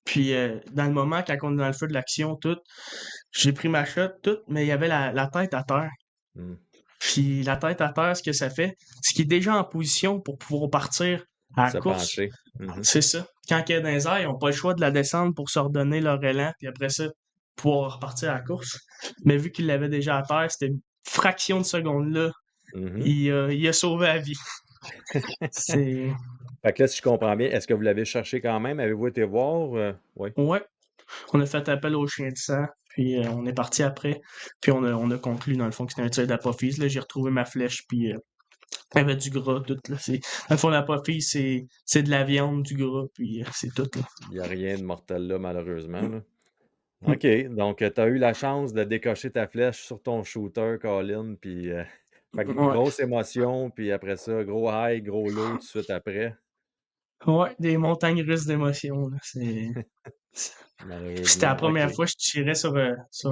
Puis, dans le moment, quand on est dans le feu de l'action, tout, j'ai pris ma shot, tout, mais il y avait la tête à terre. Hmm. Puis, la tête à terre, ce que ça fait, c'est qu'il est déjà en position pour pouvoir partir à la Se course. pencher. Mhm. C'est ça. Quand il est dans les airs, ils n'ont pas le choix de la descendre pour se redonner leur élan, puis après ça, pouvoir repartir à la course. Mais vu qu'il l'avait déjà à terre, c'était une fraction de seconde là. Mhm. Il a sauvé la vie. C'est. Fait que là, si je comprends bien, est-ce que vous l'avez cherché quand même? Avez-vous été voir? Oui. Ouais. On a fait appel au chien de sang, puis on est parti après. Puis on a conclu, dans le fond, que c'était un tir d'apophyse. Là, j'ai retrouvé ma flèche, puis il y avait du gras, tout. Là. Dans le fond, l'apophyse, c'est de la viande, du gras, puis c'est tout. Là. Il n'y a rien de mortel là, malheureusement, là. Mm. OK. Donc, tu as eu la chance de décocher ta flèche sur ton shooter, Colin, puis fait que Ouais. grosse émotion, puis après ça, gros high, gros low tout de suite après. Ouais, des montagnes russes d'émotions. Là. C'était la Malheureusement, première OK. fois que je tirais sur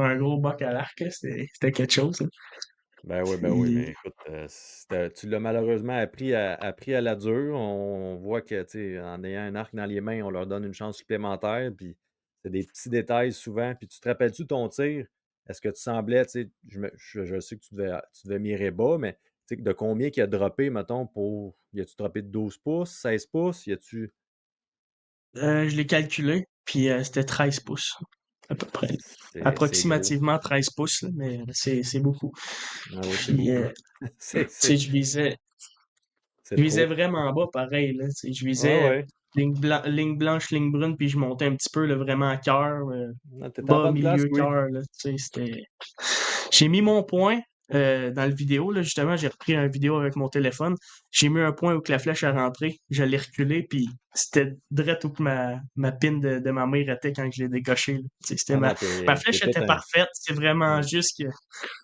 un gros boc à l'arc. Là. C'était quelque chose. Là. Ben oui, Puis, mais écoute, tu l'as malheureusement appris à la dure. On voit que, tu sais, en ayant un arc dans les mains, on leur donne une chance supplémentaire, puis c'est des petits détails souvent. Puis tu te rappelles-tu de ton tir? Est-ce que tu semblais, tu sais, je sais que tu devais mirer bas, mais tu sais, de combien qu'il a droppé, mettons, y a-tu droppé de 12 pouces, 16 pouces? Y a-tu. je l'ai calculé, puis c'était 13 pouces, à peu près. C'est gros. Approximativement 13 pouces, là, mais c'est beaucoup. Ah oui, c'est Puis, beaucoup. tu C'est sais, c'est- je c'est visais trop. vraiment bas, pareil. Là, tu sais, je Ah visais ouais. ligne blanche, ligne brune, puis je montais un petit peu, là, vraiment à cœur, Ah, t'es à la bas, bonne place, milieu, oui. cœur. Là, tu sais, c'était. J'ai mis mon point dans le vidéo. Là, justement, j'ai repris une vidéo avec mon téléphone. J'ai mis un point où que la flèche est rentrée. Je l'ai reculé, puis c'était direct où que ma pin de ma mère était quand je l'ai décoché. Là. Tu sais, Ah non, ma t'es flèche tout était un. parfaite. C'est vraiment Ouais. juste qu'il a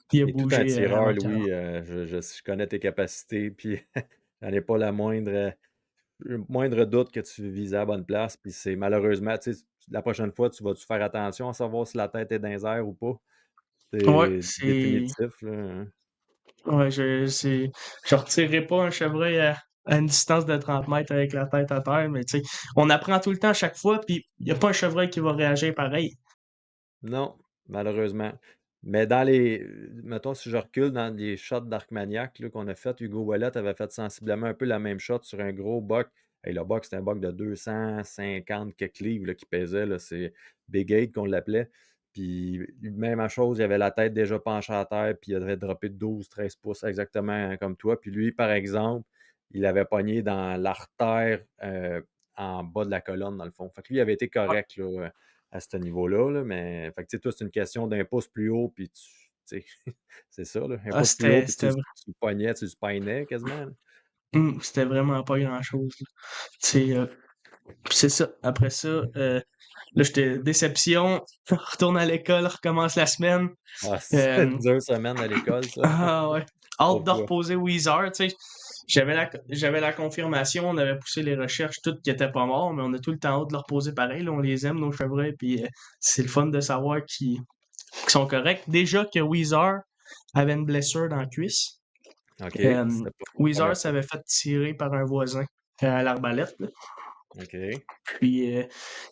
T'es tout un bougé à tireur, mon cœur. Louis. Je connais tes capacités, puis j'en ai pas le moindre doute que tu visais à la bonne place. Puis c'est malheureusement, tu sais, la prochaine fois, tu vas-tu faire attention à savoir si la tête est dans les airs ou pas? Ouais, C'est c'est. définitif, là, hein. Ouais, je retirerai pas un chevreuil à une distance de 30 mètres avec la tête à terre, mais tu sais, on apprend tout le temps à chaque fois, puis il n'y a pas un chevreuil qui va réagir pareil. Non, malheureusement. Mais mettons, si je recule dans les shots d'Arcmaniac là, qu'on a fait, Hugo Ouellet avait fait sensiblement un peu la même shot sur un gros buck. Et le buck, c'était un buck de 250 quelques livres là, qui pesait. Là, c'est Big Eight qu'on l'appelait. Puis, même chose, il avait la tête déjà penchée à terre, puis il avait droppé 12-13 pouces exactement hein, comme toi. Puis lui, par exemple, il avait pogné dans l'artère en bas de la colonne, dans le fond. Fait que lui, il avait été Ouais. correct là, à ce niveau-là, là, mais fait que, tu sais, toi, c'est une question d'un pouce plus haut, puis tu sais, c'est ça, là, un Ah, pouce plus haut, puis c'était tu le pognais, tu le spinais quasiment, là. c'était vraiment pas grand-chose. Là. Tu sais, puis c'est ça. Après ça, là, j'étais déception. Retourne à l'école, recommence la semaine. Ah, c'est Euh, une dure semaine à l'école, ça. ah ouais. Hâte de Pourquoi? reposer Weezer, tu sais. J'avais la confirmation, on avait poussé les recherches, toutes qui étaient pas morts, mais on a tout le temps hâte de le reposer pareil. Là, on les aime, nos chevreuils, puis c'est le fun de savoir qu'ils sont corrects. Déjà que Weezer avait une blessure dans la cuisse. OK, Euh, c'était pas la Weezer première fois. s'avait fait tirer par un voisin à l'arbalète. Là. OK. Puis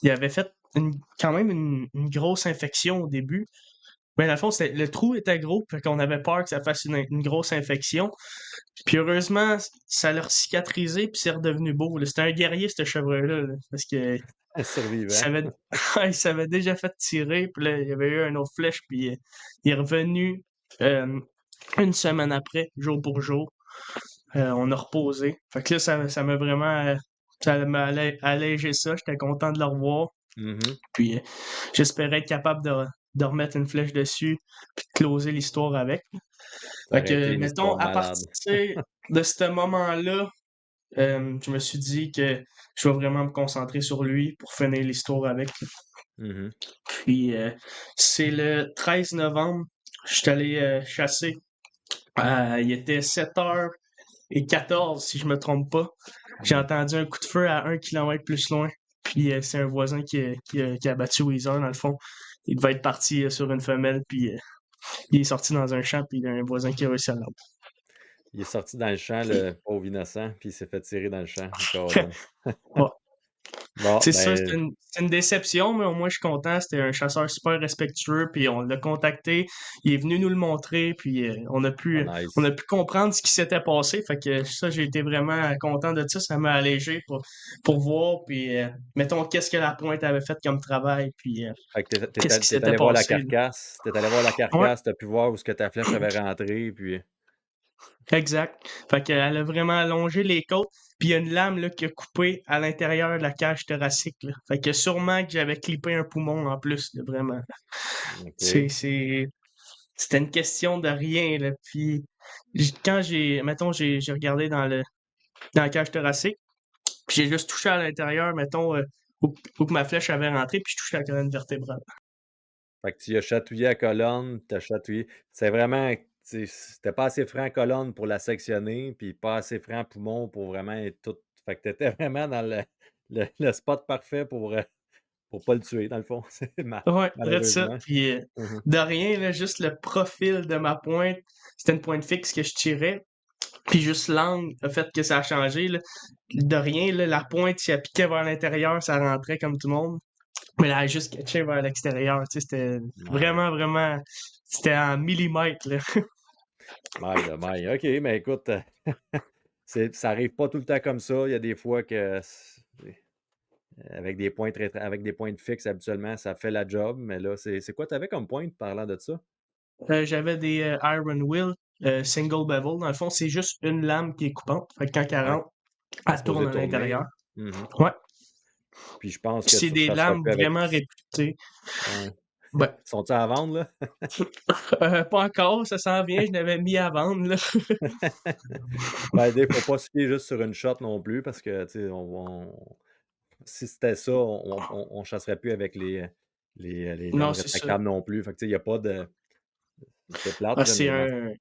il avait fait quand même une grosse infection au début. Mais dans le fond, le trou était gros, fait qu'on avait peur que ça fasse une grosse infection. Puis heureusement, ça l'a cicatrisé, puis c'est redevenu beau. Là. C'était un guerrier, ce chevreuil-là, là, parce que Un il survivant. s'avait, il s'avait déjà fait tirer, puis là, il y avait eu une autre flèche, puis il est revenu euh, une semaine après, jour pour jour. On a reposé. Fait que là, ça m'a vraiment ça m'a allégé ça. J'étais content de le revoir. Mhm. Puis j'espérais être capable de remettre une flèche dessus, puis de closer l'histoire avec. Ça Fait aurait été que, une mettons, histoire à malade. partir de ce moment-là, je me suis dit que je vais vraiment me concentrer sur lui pour finir l'histoire avec. Mhm. Puis c'est le 13 novembre, je suis allé chasser Il était 7h14, si je me trompe pas. J'ai Mm. entendu un coup de feu à 1 kilomètre plus loin. Puis c'est un voisin qui a battu Weezer, dans le fond. Il devait être parti sur une femelle, puis il est sorti dans un champ, puis il y a un voisin qui a réussi à l'avoir. Il est sorti dans le champ, le pauvre innocent, puis il s'est fait tirer dans le champ, Colin. Ouais. Bon, C'est sûr, ben, c'est une déception, mais au moins je suis content. C'était un chasseur super respectueux, puis on l'a contacté. Il est venu nous le montrer, puis on a oh, pu nice. comprendre ce qui s'était passé. Fait que ça, j'ai été vraiment content de ça. Ça m'a allégé pour voir, puis mettons, qu'est-ce que la pointe avait fait comme travail, puis Fait que qu'est-ce qui t'es s'était allé voir la passé, là. carcasse. T'es allé voir la Ouais, carcasse, t'as pu voir où ce que ta flèche avait rentré, puis exact. Fait qu'elle a vraiment allongé les côtes, puis il y a une lame là, qui a coupé à l'intérieur de la cage thoracique, là. Fait que sûrement que j'avais clippé un poumon en plus, là, vraiment. OK. C'était une question de rien, là. Puis quand mettons, j'ai regardé dans la cage thoracique, puis j'ai juste touché à l'intérieur, mettons, où que ma flèche avait rentré, puis je touchais la colonne vertébrale. Fait que tu as chatouillé la colonne, t'as chatouillé. C'est vraiment, c'était pas assez franc colonne pour la sectionner, puis pas assez franc poumon pour vraiment être tout. Fait que t'étais vraiment dans le spot parfait pour pas le tuer, dans le fond. Ouais, vrai ça. Malheureusement. Puis Mhm. de rien, là, juste le profil de ma pointe, c'était une pointe fixe que je tirais. Puis juste l'angle, le fait que ça a changé, là. De rien, là, la pointe, si elle piquait vers l'intérieur, ça rentrait comme tout le monde. Mais elle a juste catché vers l'extérieur. Tu sais, c'était Ouais. vraiment, vraiment. C'était en millimètres, là. Maille de maille. OK, mais écoute, ça arrive pas tout le temps comme ça. Il y a des fois que avec des pointes avec des pointes fixes, habituellement, ça fait la job. Mais là, c'est quoi tu avais comme pointe parlant de ça? J'avais des Iron Will single bevel. Dans le fond, c'est juste une lame qui est coupante. Fait que quand elle Ouais. rentre, Elle est elle tourne supposée à tourner, l'intérieur. là. Mhm. Ouais. Puis je pense Puis que c'est tu ne des chasseras lames plus avec. vraiment réputées. Ouais. Ben, Sont-ils à vendre, là? pas encore, ça s'en vient, je l'avais mis à vendre, là. Ben, il ne faut pas se fier juste sur une shot non plus parce que, tu sais, si c'était ça, on chasserait plus avec les Non, lames c'est ça. rétractables non plus. Fait que, tu sais, il n'y a pas de. C'est plate, Ah, là, mais bon.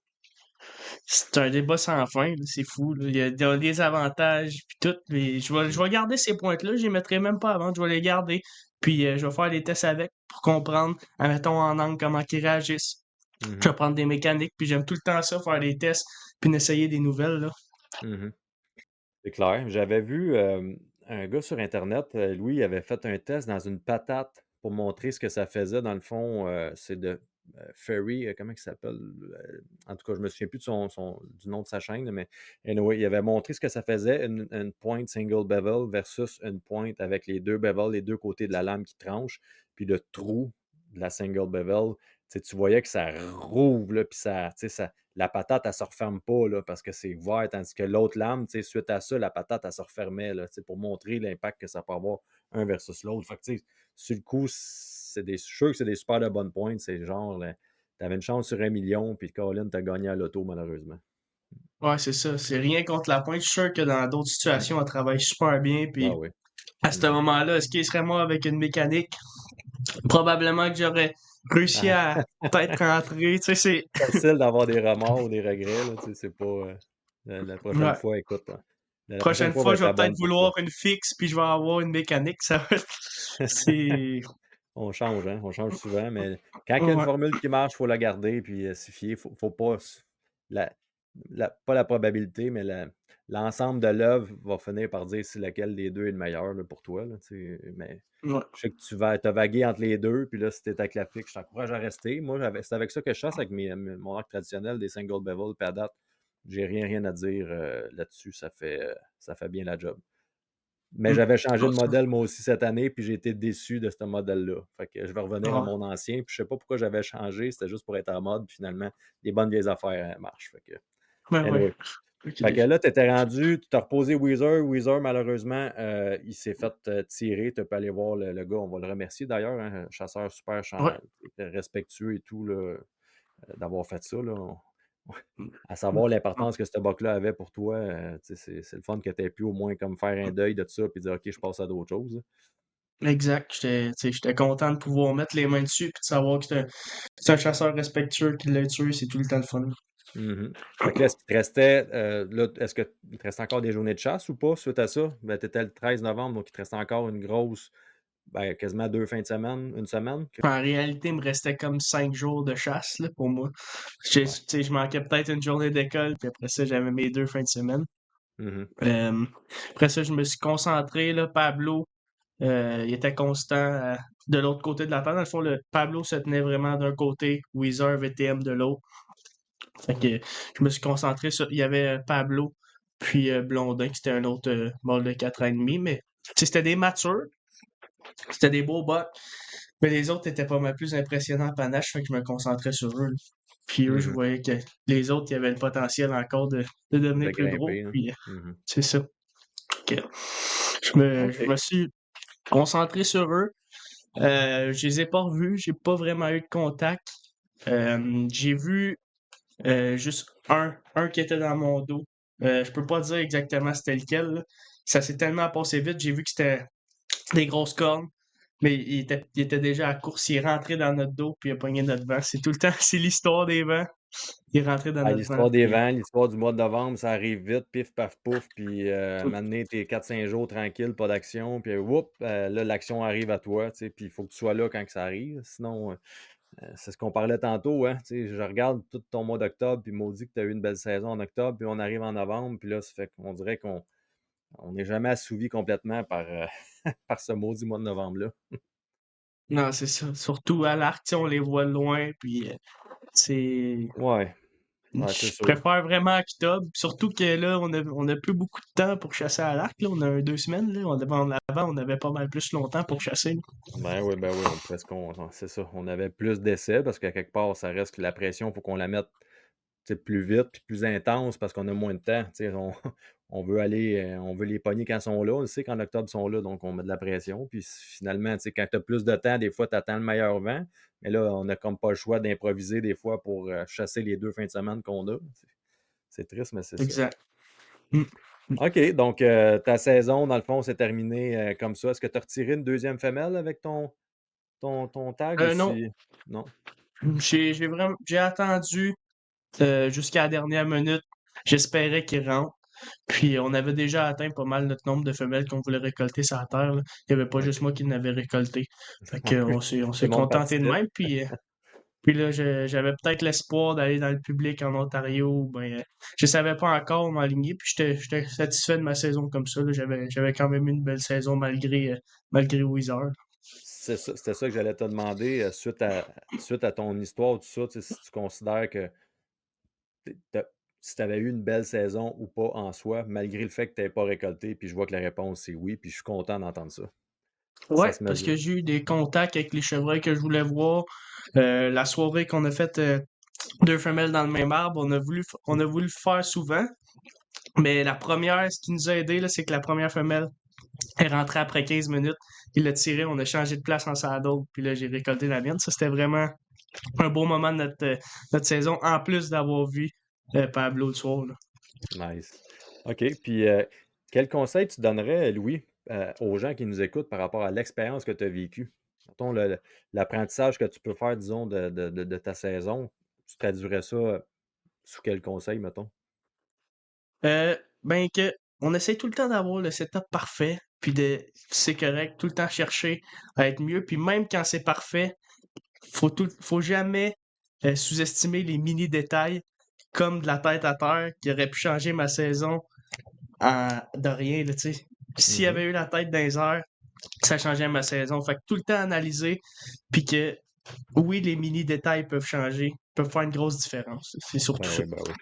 c'est un débat sans fin, là, c'est fou, là. Il y a des avantages puis tout. Mais je vais garder ces pointes-là, je les mettrai même pas à vendre, je vais les garder. Puis je vais faire des tests avec pour comprendre, admettons en angle, comment ils réagissent. Je Mhm. vais prendre des mécaniques, puis j'aime tout le temps ça, faire des tests, puis essayer des nouvelles, là. Mhm. C'est clair. J'avais vu un gars sur Internet, Louis, il avait fait un test dans une patate pour montrer ce que ça faisait. Dans le fond, c'est de Ferry, comment il s'appelle? En tout cas, je me souviens plus de du nom de sa chaîne, mais anyway, il avait montré ce que ça faisait, une pointe single bevel versus une pointe avec les deux bevels, les deux côtés de la lame qui tranchent, puis le trou de la single bevel. Tu voyais que ça rouvre, là, puis ça, la patate, elle ne se referme pas là, parce que c'est ouvert, tandis que l'autre lame, suite à ça, la patate, elle se refermait là, pour montrer l'impact que ça peut avoir un versus l'autre. Fait que, sur le coup, je suis sûr que c'est des super de bonnes pointes. C'est genre, tu avais une chance sur 1 million, puis Colin t'a gagné à l'auto, malheureusement. Ouais, c'est ça. C'est rien contre la pointe. Je suis sûr que dans d'autres Mhm. situations, elle travaille super bien. Ah Puis oui. à ce Mhm. moment-là, est-ce qu'il serait mort avec une mécanique? Probablement que j'aurais réussi Ah, à peut-être rentrer. Tu sais, c'est. facile d'avoir des remords ou des regrets, là, c'est pas. La prochaine Ouais. fois, écoute, la prochaine Prochaine fois va fois, être je vais la peut-être bonne pour toi. vouloir une fixe, puis je vais avoir une mécanique. Ça va C'est. On change, hein? On change souvent, mais quand il y a une Ouais. formule qui marche, il faut la garder puis s'y fier. Faut pas la, pas la probabilité, mais l'ensemble de l'œuvre va finir par dire si lequel des deux est le meilleur là, pour toi. Là, mais Ouais. je sais que tu vas te vaguer entre les deux, puis là, si t'es avec la fixe, je t'encourage à rester. Moi, c'est avec ça que je chasse avec mon arc traditionnel des single bevel, puis à date, j'ai rien à dire là-dessus. Ça fait bien la job. Mais Mm. j'avais changé de Awesome. modèle moi aussi cette année, puis j'ai été déçu de ce modèle-là. Fait que je vais revenir à Ouais. mon ancien, puis je sais pas pourquoi j'avais changé, c'était juste pour être en mode, puis finalement, les bonnes vieilles affaires marchent. Fait que, Ben ouais. anyway. Ok. Fait que là, tu étais rendu, tu t'as reposé Weezer. Weezer, malheureusement, il s'est fait tirer. Tu peux aller voir le gars, on va le remercier d'ailleurs, hein, un chasseur super Ouais. respectueux et tout, là, d'avoir fait ça. Là. À Mm. savoir l'importance que ce buck-là avait pour toi, c'est le fun que tu aies pu au moins comme faire un deuil de ça puis dire OK, je passe à d'autres choses. Exact. Tu sais, j'étais content de pouvoir mettre les mains dessus, puis de savoir que c'est un chasseur respectueux qui l'a tué. C'est tout le temps le fun. Mhm. Fait que là, est-ce qu'il te restait, là, est-ce qu'il te restait encore des journées de chasse ou pas suite à ça? Ben, tu étais le 13 novembre, donc il te restait encore une grosse, ben, quasiment 2 fins de semaine, une semaine? En réalité, il me restait comme 5 jours de chasse là, pour moi. Tu Ouais. sais, je manquais peut-être une journée d'école, puis après ça, j'avais mes 2 fins de semaine. Mhm. Euh, Après ça, je me suis concentré, là, Pablo, il était constant de l'autre côté de la table. Dans le fond, Pablo se tenait vraiment d'un côté, Weezer, VTM de l'autre. Fait que je me suis concentré sur. Il y avait Pablo, puis Blondin, qui était un autre mâle de 4 ans et demi, mais tu sais, c'était des matures, c'était des beaux bucks, mais les autres étaient pas mal plus impressionnants en panache, fait que je me concentrais sur eux, là. Puis eux, je Mhm. voyais que les autres, il y avait le potentiel encore de De devenir plus gros, grimper, hein. puis Mhm. c'est ça. Fait que je me OK. suis concentré sur eux. Je les ai pas revus, j'ai pas vraiment eu de contact. J'ai vu juste un qui était dans mon dos. Je peux pas dire exactement c'était lequel, là. Ça s'est tellement passé vite, j'ai vu que c'était des grosses cornes, mais il était déjà à course, il est rentré dans notre dos, puis il a pogné notre vent. C'est tout le temps, c'est l'histoire des vents. Il est rentré dans Ah, notre vent, l'histoire des puis vents, l'histoire du mois de novembre, ça arrive vite, pif, paf, pouf, puis un moment donné, t'es 4-5 jours tranquille, pas d'action, puis whoop, là, l'action arrive à toi, tu sais, puis il faut que tu sois là quand que ça arrive. Sinon, c'est ce qu'on parlait tantôt, hein, tu sais, je regarde tout ton mois d'octobre, puis maudit que tu as eu une belle saison en octobre, puis on arrive en novembre, puis là, ça fait qu'on dirait qu'on n'est jamais assouvi complètement par, par ce maudit mois de novembre-là. non, c'est ça. Surtout à l'arc, tu sais, on les voit de loin, puis c'est. Ouais, ouais, c'est Je sûr. préfère vraiment octobre, surtout que là, on a plus beaucoup de temps pour chasser à l'arc. Là. On a 2 semaines. Là. Avant, on avait pas mal plus longtemps pour chasser. Ben oui, c'est ça. On avait plus d'essais parce qu'à quelque part, ça reste que la pression, il faut qu'on la mette, tu sais, plus vite puis plus intense parce qu'on a moins de temps. Tu sais, on veut aller, on veut les pogner quand ils sont là. On le sait qu'en octobre, ils sont là, donc on met de la pression. Puis finalement, tu sais, quand tu as plus de temps, des fois, tu attends le meilleur vent. Mais là, on n'a comme pas le choix d'improviser des fois pour chasser les 2 fins de semaine qu'on a. C'est triste, mais c'est ça. Exact. Mm. OK, donc ta saison, dans le fond, s'est terminée comme ça. Est-ce que tu as retiré une deuxième femelle avec ton tag ou Non, si. Non? j'ai attendu jusqu'à la dernière minute. J'espérais qu'il rentre. Puis on avait déjà atteint pas mal notre nombre de femelles qu'on voulait récolter sur la terre, là. Il n'y avait pas juste OK. moi qui l'avais récolté. Fait que Ouais, on s'est, on tout le s'est monde contenté de participe. même. Puis là, j'avais peut-être l'espoir d'aller dans le public en Ontario. Ben, je savais pas encore m'aligner. Puis j'étais satisfait de ma saison comme ça, là. J'avais quand même eu une belle saison malgré Wizard. C'était ça que j'allais te demander suite à ton histoire, tout ça, tu sais, si tu considères que si tu avais eu une belle saison ou pas en soi, malgré le fait que tu n'aies pas récolté, puis je vois que la réponse c'est oui, puis je suis content d'entendre ça. Ça Ouais, se parce mesure. que j'ai eu des contacts avec les chevreuils que je voulais voir. La soirée qu'on a faite, 2 femelles dans le même arbre, on a voulu le faire souvent. Mais la première, ce qui nous a aidé, là, c'est que la première femelle est rentrée après 15 minutes. Il l'a tiré, on a changé de place en saddle, puis là, j'ai récolté la mienne. Ça, c'était vraiment un beau moment de notre saison, en plus d'avoir vu Pablo le soir, là. Nice. OK. Puis, quel conseil tu donnerais, Louis, aux gens qui nous écoutent par rapport à l'expérience que tu as vécue? Mettons, l'apprentissage que tu peux faire, disons, de ta saison, tu traduirais ça sous quel conseil, mettons? Ben que on essaie tout le temps d'avoir le setup parfait, puis c'est correct, tout le temps chercher à être mieux, puis même quand c'est parfait, faut jamais sous-estimer les mini détails comme de la tête à terre qui aurait pu changer ma saison de rien, là, tu sais. S'il y Mhm. avait eu la tête dans les airs, ça changeait ma saison. Fait que tout le temps analyser, puis que oui, les mini détails peuvent changer, peuvent faire une grosse différence. C'est surtout Ben ça. oui, ben oui.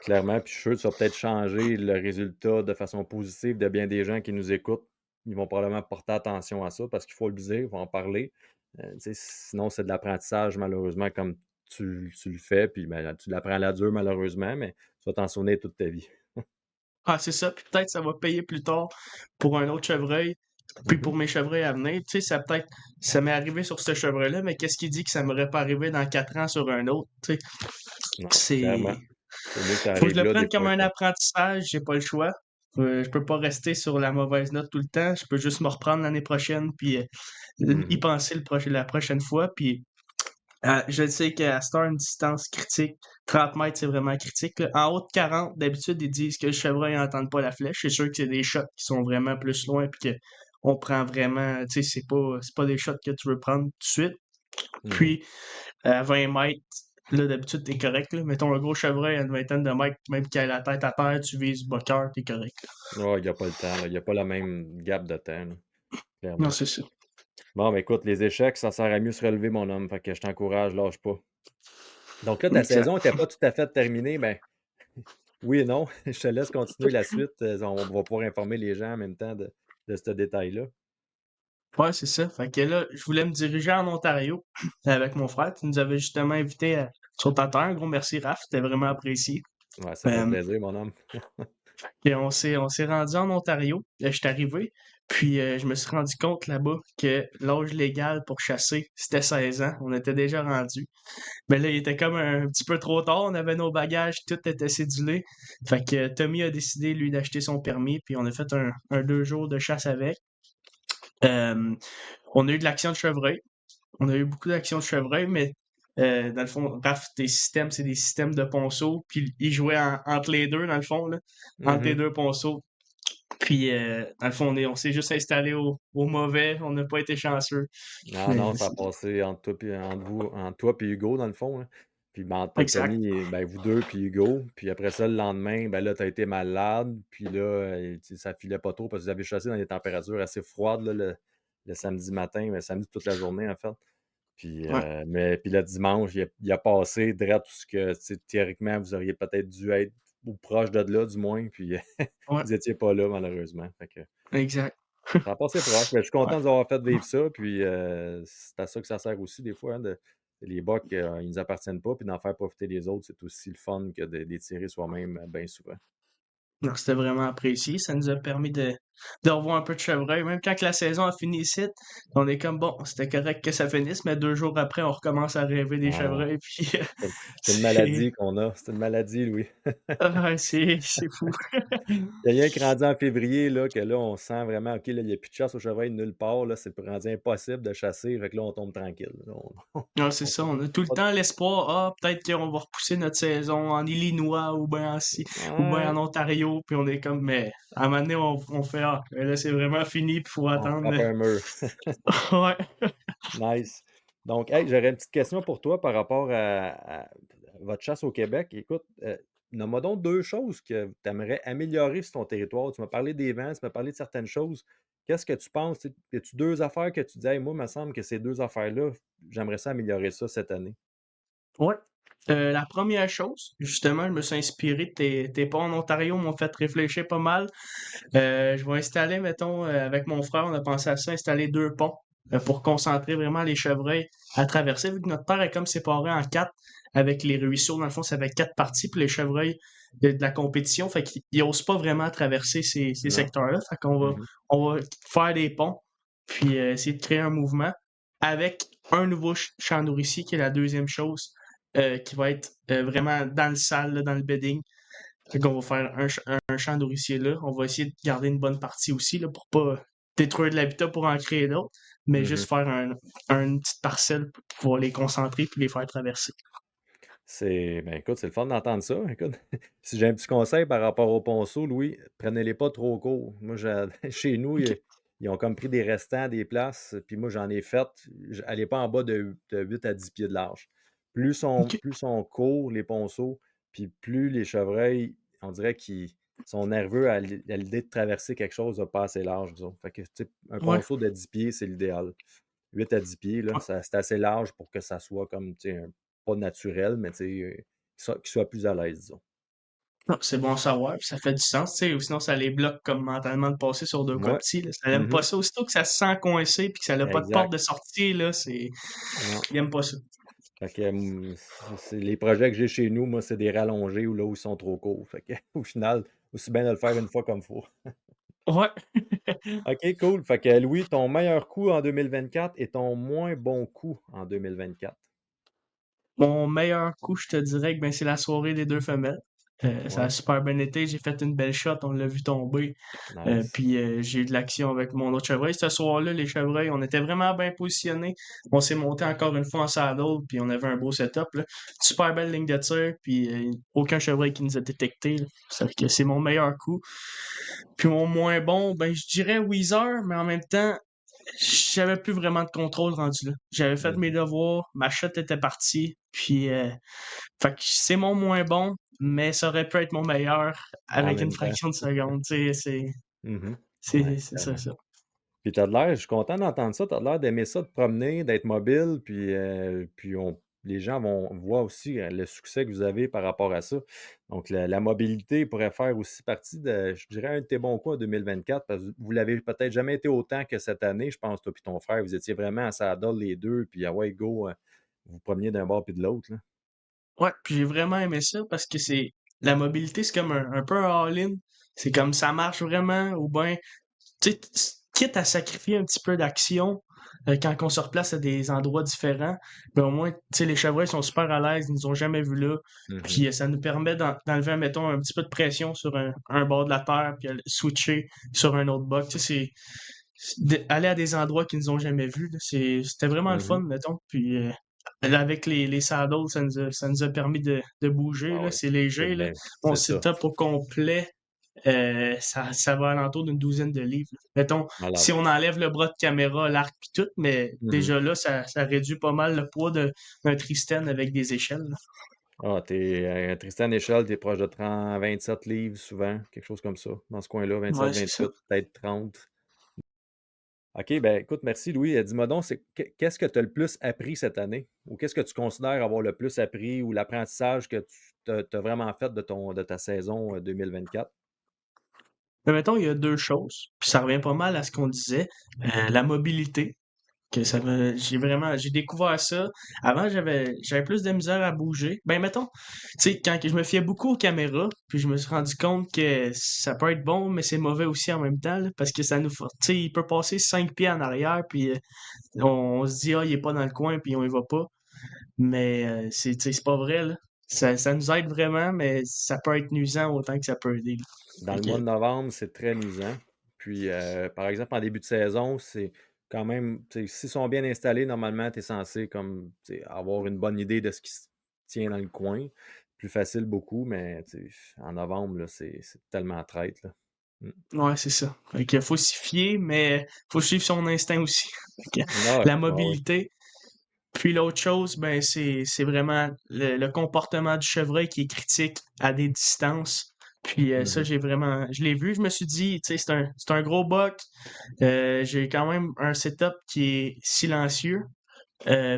Clairement, puis je suis sûr que ça va peut-être changer le résultat de façon positive de bien des gens qui nous écoutent. Ils vont probablement porter attention à ça parce qu'il faut le dire, il faut en parler. Tu sais, sinon, c'est de l'apprentissage, malheureusement, comme tu le fais, puis ben, tu l'apprends à la dure, malheureusement, mais tu vas t'en souvenir toute ta vie. Ah, c'est ça. Puis peut-être ça va payer plus tard pour un autre chevreuil, puis Mhm. pour mes chevreuils à venir. Tu sais, ça m'est arrivé sur ce chevreuil-là, mais qu'est-ce qui dit que ça m'aurait pas arrivé dans 4 ans sur un autre? Tu sais, Non, c'est. clairement. C'est mieux que ça Faut que je arrive le là, des prenne comme fois un que. apprentissage, j'ai pas le choix. Je peux pas rester sur la mauvaise note tout le temps. Je peux juste me reprendre l'année prochaine, puis y Mhm. penser la prochaine fois, puis Je sais qu'à cette heure, une distance critique, 30 mètres, c'est vraiment critique, là. En haut de 40, d'habitude, ils disent que le chevreuil n'entend pas la flèche. C'est sûr que c'est des shots qui sont vraiment plus loin puis que on prend vraiment, tu sais, c'est pas des shots que tu veux prendre tout de suite. Mhm. Puis, à 20 mètres, là, d'habitude, t'es correct, là. Mettons un gros chevreuil à une vingtaine de mètres, même qu'il a la tête à terre, tu vises bas cœur, t'es correct, là. Ouais, il n'y a pas le temps, là. Il n'y a pas la même gap de temps, là, Non, clairement. c'est ça. Bon, ben écoute, les échecs, ça sert à mieux se relever, mon homme. Fait que je t'encourage, lâche pas. Donc là, ta Exact. saison n'était pas tout à fait terminée. Ben oui et non. Je te laisse continuer la suite. On va pouvoir informer les gens en même temps de ce détail-là. Ouais, c'est ça. Fait que là, je voulais me diriger en Ontario avec mon frère. Tu nous avais justement invité sur ta terre. Un gros merci, Raph. C'était vraiment apprécié. Ouais, ça fait Euh, plaisir, mon homme. et on s'est rendu en Ontario. Je suis arrivé. Puis je me suis rendu compte là-bas que l'âge légal pour chasser, c'était 16 ans. On était déjà rendu. Mais là, il était comme un petit peu trop tard. On avait nos bagages, tout était cédulé. Fait que Tommy a décidé, lui, d'acheter son permis. Puis on a fait un 2 jours de chasse avec. Euh, on a eu de l'action de chevreuil. On a eu beaucoup d'actions de chevreuil, mais dans le fond, Raph, tes systèmes, c'est des systèmes de ponceau, puis ils jouaient entre les deux, dans le fond, là, entre les Mhm. deux ponceaux. Puis, dans le fond, on s'est juste installé au mauvais, on n'a pas été chanceux. Non, Mais non, ça a passé entre toi et Hugo, dans le fond, là. Puis ben, entre exact. Tommy, ben, vous deux, puis Hugo. Puis après ça, le lendemain, ben là, tu as été malade. Puis là, ça filait pas trop parce que vous avez chassé dans des températures assez froides là, le samedi matin, mais samedi toute la journée, en fait. Puis, Ouais, puis le dimanche, il a passé direct tout ce que, tu sais, théoriquement, vous auriez peut-être dû être ou proche de là, du moins. Puis ouais, vous n'étiez pas là, malheureusement. Fait que exact. ça a passé proche, mais je suis Ouais. content de vous avoir fait vivre ça, puis c'est à ça que ça sert aussi des fois, hein, les bocs, ils nous appartiennent pas, puis d'en faire profiter les autres, c'est aussi le fun que de les tirer soi-même, bien souvent. Non, c'était vraiment apprécié. Ça nous a permis de revoir un peu de chevreuil. Même quand que la saison a fini ici, on est comme bon, c'était correct que ça finisse, mais 2 jours après, on recommence à rêver des Ah non, chevreuils. Puis c'est une c'est maladie qu'on a, c'est une maladie, Louis. ah, c'est fou. Il y a rien qui est rendu en février, là, que là, on sent vraiment, OK, là, il n'y a plus de chasse au chevreuil nulle part, là, c'est rendu impossible de chasser, fait que là, on tombe tranquille. Là, Non, c'est on- ça. On a tout le pas de- temps l'espoir, ah, peut-être qu'on va repousser notre saison en Illinois ou bien en ouais, Ontario. Puis on est comme, mais à un moment donné, on fait, ah, mais là, c'est vraiment fini, puis faut on attendre. frappe un mur. Ouais. Nice. Donc, hey, j'aurais une petite question pour toi par rapport à votre chasse au Québec. Écoute, nomme-moi donc deux choses que tu aimerais améliorer sur ton territoire. Tu m'as parlé des vents, tu m'as parlé de certaines choses. Qu'est-ce que tu penses? Y a-tu deux affaires que tu dis, hey, moi, il me semble que ces deux affaires-là, j'aimerais ça améliorer ça cette année? Ouais. La première chose, justement, je me suis inspiré de tes pas en Ontario, m'ont fait réfléchir pas mal. Je vais installer, mettons, avec mon frère, on a pensé à ça, installer 2 ponts pour concentrer vraiment les chevreuils à traverser, vu que notre terre est comme séparée en 4 avec les ruisseaux. Dans le fond, ça fait 4 parties, puis les chevreuils de la compétition, fait qu'ils n'osent pas vraiment traverser ces Non? secteurs-là. Fait qu'on va, Mhm. on va faire des ponts, puis essayer de créer un mouvement avec un nouveau champ nourricier, qui est la deuxième chose, qui va être vraiment dans le sale, là, dans le bedding. Fait qu'on va faire un champ nourricier là. On va essayer de garder une bonne partie aussi là, pour pas détruire de l'habitat pour en créer d'autres, mais Mhm. juste faire une petite parcelle pour pouvoir les concentrer puis les faire traverser. Ben écoute, c'est le fun d'entendre ça. Écoute, si j'ai un petit conseil par rapport au ponceau, Louis, prenez-les pas trop courts. Moi, chez nous, OK. ils ont comme pris des restants des places, puis moi, j'en ai fait. Allez pas en bas de 8 à 10 pieds de large. OK. Plus sont courts, les ponceaux, puis plus les chevreuils, on dirait qu'ils sont nerveux à l'idée de traverser quelque chose de pas assez large, disons. Fait que, tu sais, un Ouais. ponceau de 10 pieds, c'est l'idéal. 8 à 10 pieds, là, Ouais. c'est assez large pour que ça soit comme, tu sais, pas naturel, mais tu sais, qu'il soit plus à l'aise, disons. Non, c'est bon à savoir, puis ça fait du sens, tu sais, ou sinon ça les bloque comme mentalement de passer sur 2 quoi Ouais. petits, là. Ça aime pas Mhm. ça. Aussitôt que ça se sent coincé puis que ça a pas de porte Exact. de sortie, là, c'est Non. il aime pas ça. Fait que c'est les projets que j'ai chez nous, moi, c'est des rallongés ou là où ils sont trop courts. Fait que, au final, aussi bien de le faire une fois comme faut. Ouais. OK, cool. Fait que Louis, ton meilleur coup en 2024 et ton moins bon coup en 2024. Mon meilleur coup, je te dirais que, ben, c'est la soirée des 2 femelles. Ça a Ouais, super bien été. J'ai fait une belle shot, on l'a vu tomber. nice. Puis j'ai eu de l'action avec mon autre chevreuil. Ce soir-là, les chevreuils, on était vraiment bien positionnés. On s'est monté encore une fois en saddle, puis on avait un beau setup, là. Super belle ligne de tir, puis aucun chevreuil qui nous a détecté, là. Ça fait que c'est mon meilleur coup. Puis mon moins bon, ben je dirais Weezer, mais en même temps, j'avais plus vraiment de contrôle rendu là. J'avais fait mes Mhm. devoirs, ma shot était partie, puis fait que c'est mon moins bon, mais ça aurait pu être mon meilleur En avec une même temps. fraction de seconde. Tu sais, Mhm. Ouais, c'est ça, clairement. ça. Puis t'as de l'air, je suis content d'entendre ça, t'as l'air d'aimer ça, de promener, d'être mobile, puis les gens vont voir aussi le succès que vous avez par rapport à ça. Donc la mobilité pourrait faire aussi partie de, je dirais, un de tes bons coups en 2024, parce que vous l'avez peut-être jamais été autant que cette année, je pense, toi puis ton frère, vous étiez vraiment à saddle les deux, puis ah ouais, go, vous promeniez d'un bord puis de l'autre, là. Ouais, puis j'ai vraiment aimé ça parce que c'est la mobilité, c'est comme un peu un all-in. C'est comme ça marche vraiment, ou bien tu sais, quitte à sacrifier un petit peu d'action quand on se replace à des endroits différents, ben au moins, tu sais, les chevreuils sont super à l'aise, ils nous ont jamais vus là. Mhm. Puis ça nous permet d'enlever, mettons, un petit peu de pression sur un bord de la terre, puis switcher sur un autre bord. Tu sais, aller à des endroits qu'ils nous ont jamais vus, là, c'était vraiment le fun, Mhm. mettons. Puis là, avec les saddles, ça nous a permis de bouger, Ah là. oui, C'est c'est léger, là. bien, Mon c'est ça, setup au complet, ça va alentour d'une douzaine de livres, là. Mettons, si malade. on enlève le bras de caméra, l'arc pis tout, mais Mhm. déjà là, ça réduit pas mal le poids d'un Tristan avec des échelles, là. Ah, Tristan Échelle, t'es proche de 30, 27 livres souvent, quelque chose comme ça, dans ce coin-là, Ouais, 27, c'est ça. 28, peut-être 30. OK, ben écoute, merci Louis. Dis-moi donc, qu'est-ce que tu as le plus appris cette année? Ou qu'est-ce que tu considères avoir le plus appris ou l'apprentissage que tu as vraiment fait de ta saison 2024? Mais mettons, il y a 2 choses, puis ça revient pas mal à ce qu'on disait, la mobilité. Que ça OK. me j'ai découvert ça. Avant, j'avais plus de misère à bouger. Ben, mettons, tu sais, quand que je me fiais beaucoup aux caméras, puis je me suis rendu compte que ça peut être bon, mais c'est mauvais aussi en même temps, là, parce que ça nous force. Tu sais, il peut passer 5 pieds en arrière, puis on se dit, ah, il est pas dans le coin, puis on y va pas. Mais tu sais, c'est pas vrai, là. Ça nous aide vraiment, mais ça peut être nuisant autant que ça peut aider, là. Dans Fait le que, mois de novembre, c'est très nuisant. Puis, par exemple, en début de saison, c'est quand même, tu sais, s'ils sont bien installés, normalement, tu es censé comme, tu sais, avoir une bonne idée de ce qui se tient dans le coin. Plus facile beaucoup, mais tu sais, en novembre, là, c'est tellement traite, là. Mm. ouais, c'est ça. Fait que faut s'y fier, mais faut suivre son instinct aussi. Fait que Ah, la ah oui. mobilité. Puis l'autre chose, ben, c'est vraiment le comportement du chevreuil qui est critique à des distances. Puis ça, Mhm. je l'ai vu, je me suis dit, tu sais, c'est un gros buck. J'ai quand même un setup qui est silencieux.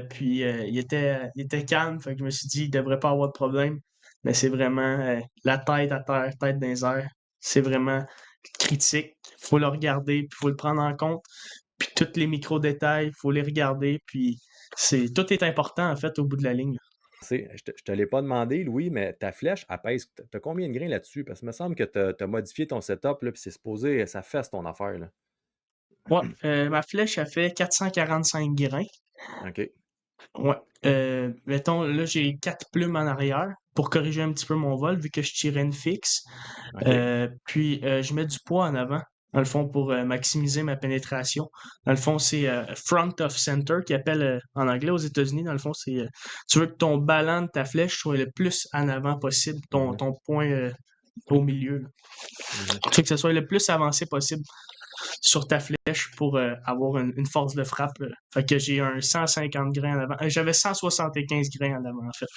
Puis il était calme, fait que je me suis dit, il devrait pas avoir de problème. Mais c'est vraiment la tête à terre, tête dans les airs. C'est vraiment critique. Faut le regarder, puis faut le prendre en compte. Puis tous les micro-détails, faut les regarder. Puis tout est important, en fait, au bout de la ligne. Je te l'ai pas demandé, Louis, mais ta flèche, elle pèse. T'as combien de grains là-dessus? Parce que il me semble que tu as modifié ton setup, là, puis c'est supposé, ça fesse ton affaire, là. Ouais, ma flèche, a fait 445 grains. OK. Ouais. Mettons, là, j'ai 4 plumes en arrière pour corriger un petit peu mon vol, vu que je tirais une fixe. OK. Puis je mets du poids en avant, dans le fond, pour maximiser ma pénétration. Dans le fond, c'est front of center, qui appelle en anglais aux États-Unis. Dans le fond, c'est tu veux que ton ballon de ta flèche soit le plus en avant possible, Mhm. ton point au milieu, là. Mhm. Tu veux que ce soit le plus avancé possible sur ta flèche pour avoir une force de frappe. Fait que j'ai un 150 grains en avant. J'avais 175 grains en avant, en fait.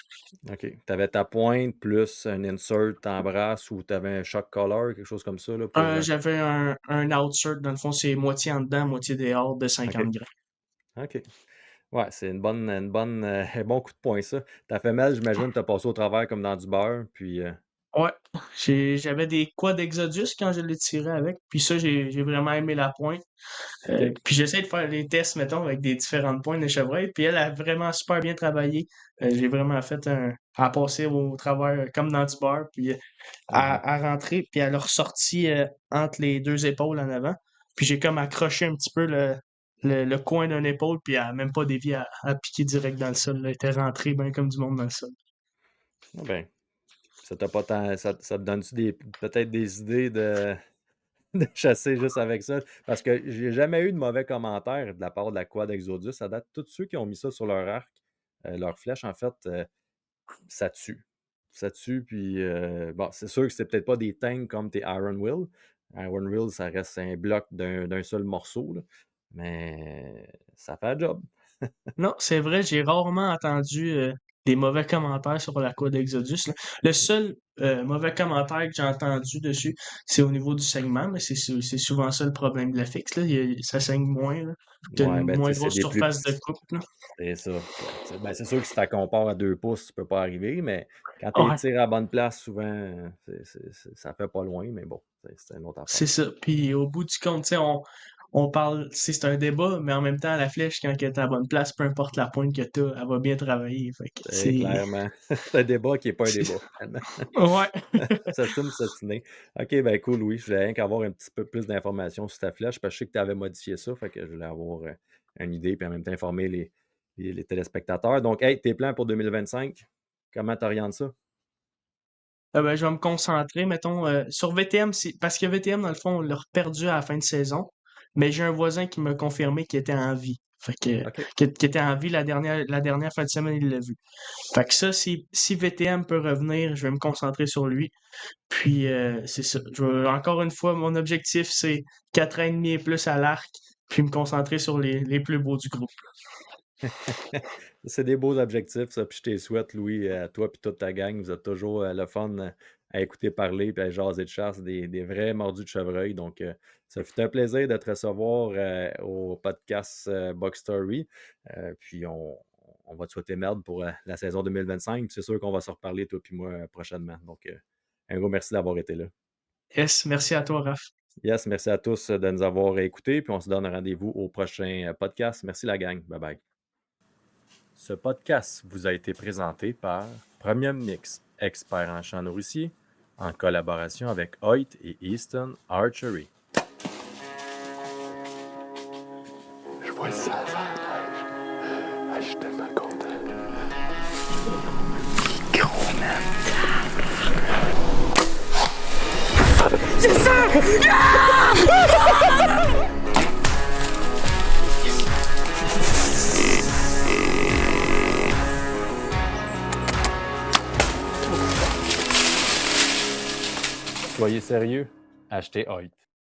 OK. Tu avais ta pointe plus un insert en brasse ou tu avais un shock collar, quelque chose comme ça, là, pour. J'avais un outsert, dans le fond, c'est moitié en dedans, moitié dehors de OK. 50 grains. OK. Ouais, c'est un bon coup de poing, ça. T'as fait mal, j'imagine, t'as passé au travers comme dans du beurre, puis. Ouais, j'avais des quads Exodus quand je l'ai tiré avec. Puis ça, j'ai vraiment aimé la pointe. OK. Puis j'essaie de faire des tests, mettons, avec des différentes pointes de chevreuil. Puis elle a vraiment super bien travaillé. J'ai vraiment fait à passer au travers comme dans du beurre. Puis Mhm. à rentrer. Puis elle a ressorti entre les deux épaules en avant. Puis j'ai comme accroché un petit peu le coin d'une épaule. Puis elle a même pas dévié à piquer direct dans le sol, là. Elle était rentrée bien comme du monde dans le sol. Ah ben, Ça te donne-tu peut-être des idées de chasser juste avec ça? Parce que j'ai jamais eu de mauvais commentaires de la part de la Quad Exodus. Ça date tous ceux qui ont mis ça sur leur arc, leur flèche, en fait, ça tue. Ça tue, puis bon, c'est sûr que c'est peut-être pas des tanks comme tes Iron Will. Iron Will, ça reste un bloc d'un seul morceau, là, mais ça fait le job. Non, c'est vrai, j'ai rarement entendu des mauvais commentaires sur la Quad Exodus, là. Le seul mauvais commentaire que j'ai entendu dessus, c'est au niveau du saignement, mais c'est souvent ça le problème de la fixe, là. Ça saigne moins, là. T'as Ouais, une ben, tu moins sais, c'est grosse des plus surface de petits. coupe, là. C'est ça. Ben, c'est sûr que si tu compares à 2 pouces, tu peux pas arriver, mais quand tu Ouais, tires à la bonne place, souvent, ça fait pas loin, mais bon, c'est une autre affaire. c'est ça. Puis au bout du compte, tu sais, on parle, c'est un débat, mais en même temps, la flèche, quand elle est à la bonne place, peu importe la pointe que t'as, elle va bien travailler. Fait que C'est clairement c'est un débat qui n'est pas un débat, finalement. Ouais. Ça me s'ostiner. OK, ben cool, Louis. Je voulais rien qu'avoir un petit peu plus d'informations sur ta flèche, parce que je sais que tu avais modifié ça, fait que je voulais avoir une idée, puis en même temps informer les téléspectateurs. Donc, hey, tes plans pour 2025, comment tu orientes ça? Ben, je vais me concentrer, mettons, sur VTM, parce que VTM, dans le fond, on l'a perdu à la fin de saison, mais j'ai un voisin qui m'a confirmé qu'il était en vie. Fait que, OK. qu'il était en vie la dernière fin de semaine, il l'a vu. Fait que ça, si VTM peut revenir, je vais me concentrer sur lui. Puis, c'est ça. Encore une fois, mon objectif, c'est 4,5 et plus à l'arc, puis me concentrer sur les plus beaux du groupe. C'est des beaux objectifs, ça. Puis je te souhaite, Louis, à toi et toute ta gang. Vous êtes toujours le fun à écouter parler et à jaser de chasse, des vrais mordus de chevreuil. Donc, ça fut un plaisir de te recevoir au podcast Box Story. Puis, on va te souhaiter merde pour la saison 2025. Puis c'est sûr qu'on va se reparler, toi et moi, prochainement. Donc, un gros merci d'avoir été là. Yes, merci à toi, Raph. Yes, merci à tous de nous avoir écoutés. Puis, on se donne rendez-vous au prochain podcast. Merci, la gang. Bye bye. Ce podcast vous a été présenté par Premium Mix, expert en champ nourricier, en collaboration avec Hoyt et Easton Archery. Je vois ça, ça. Ah, je suis tellement content. C'est ça! Soyez sérieux, achetez Hoyt.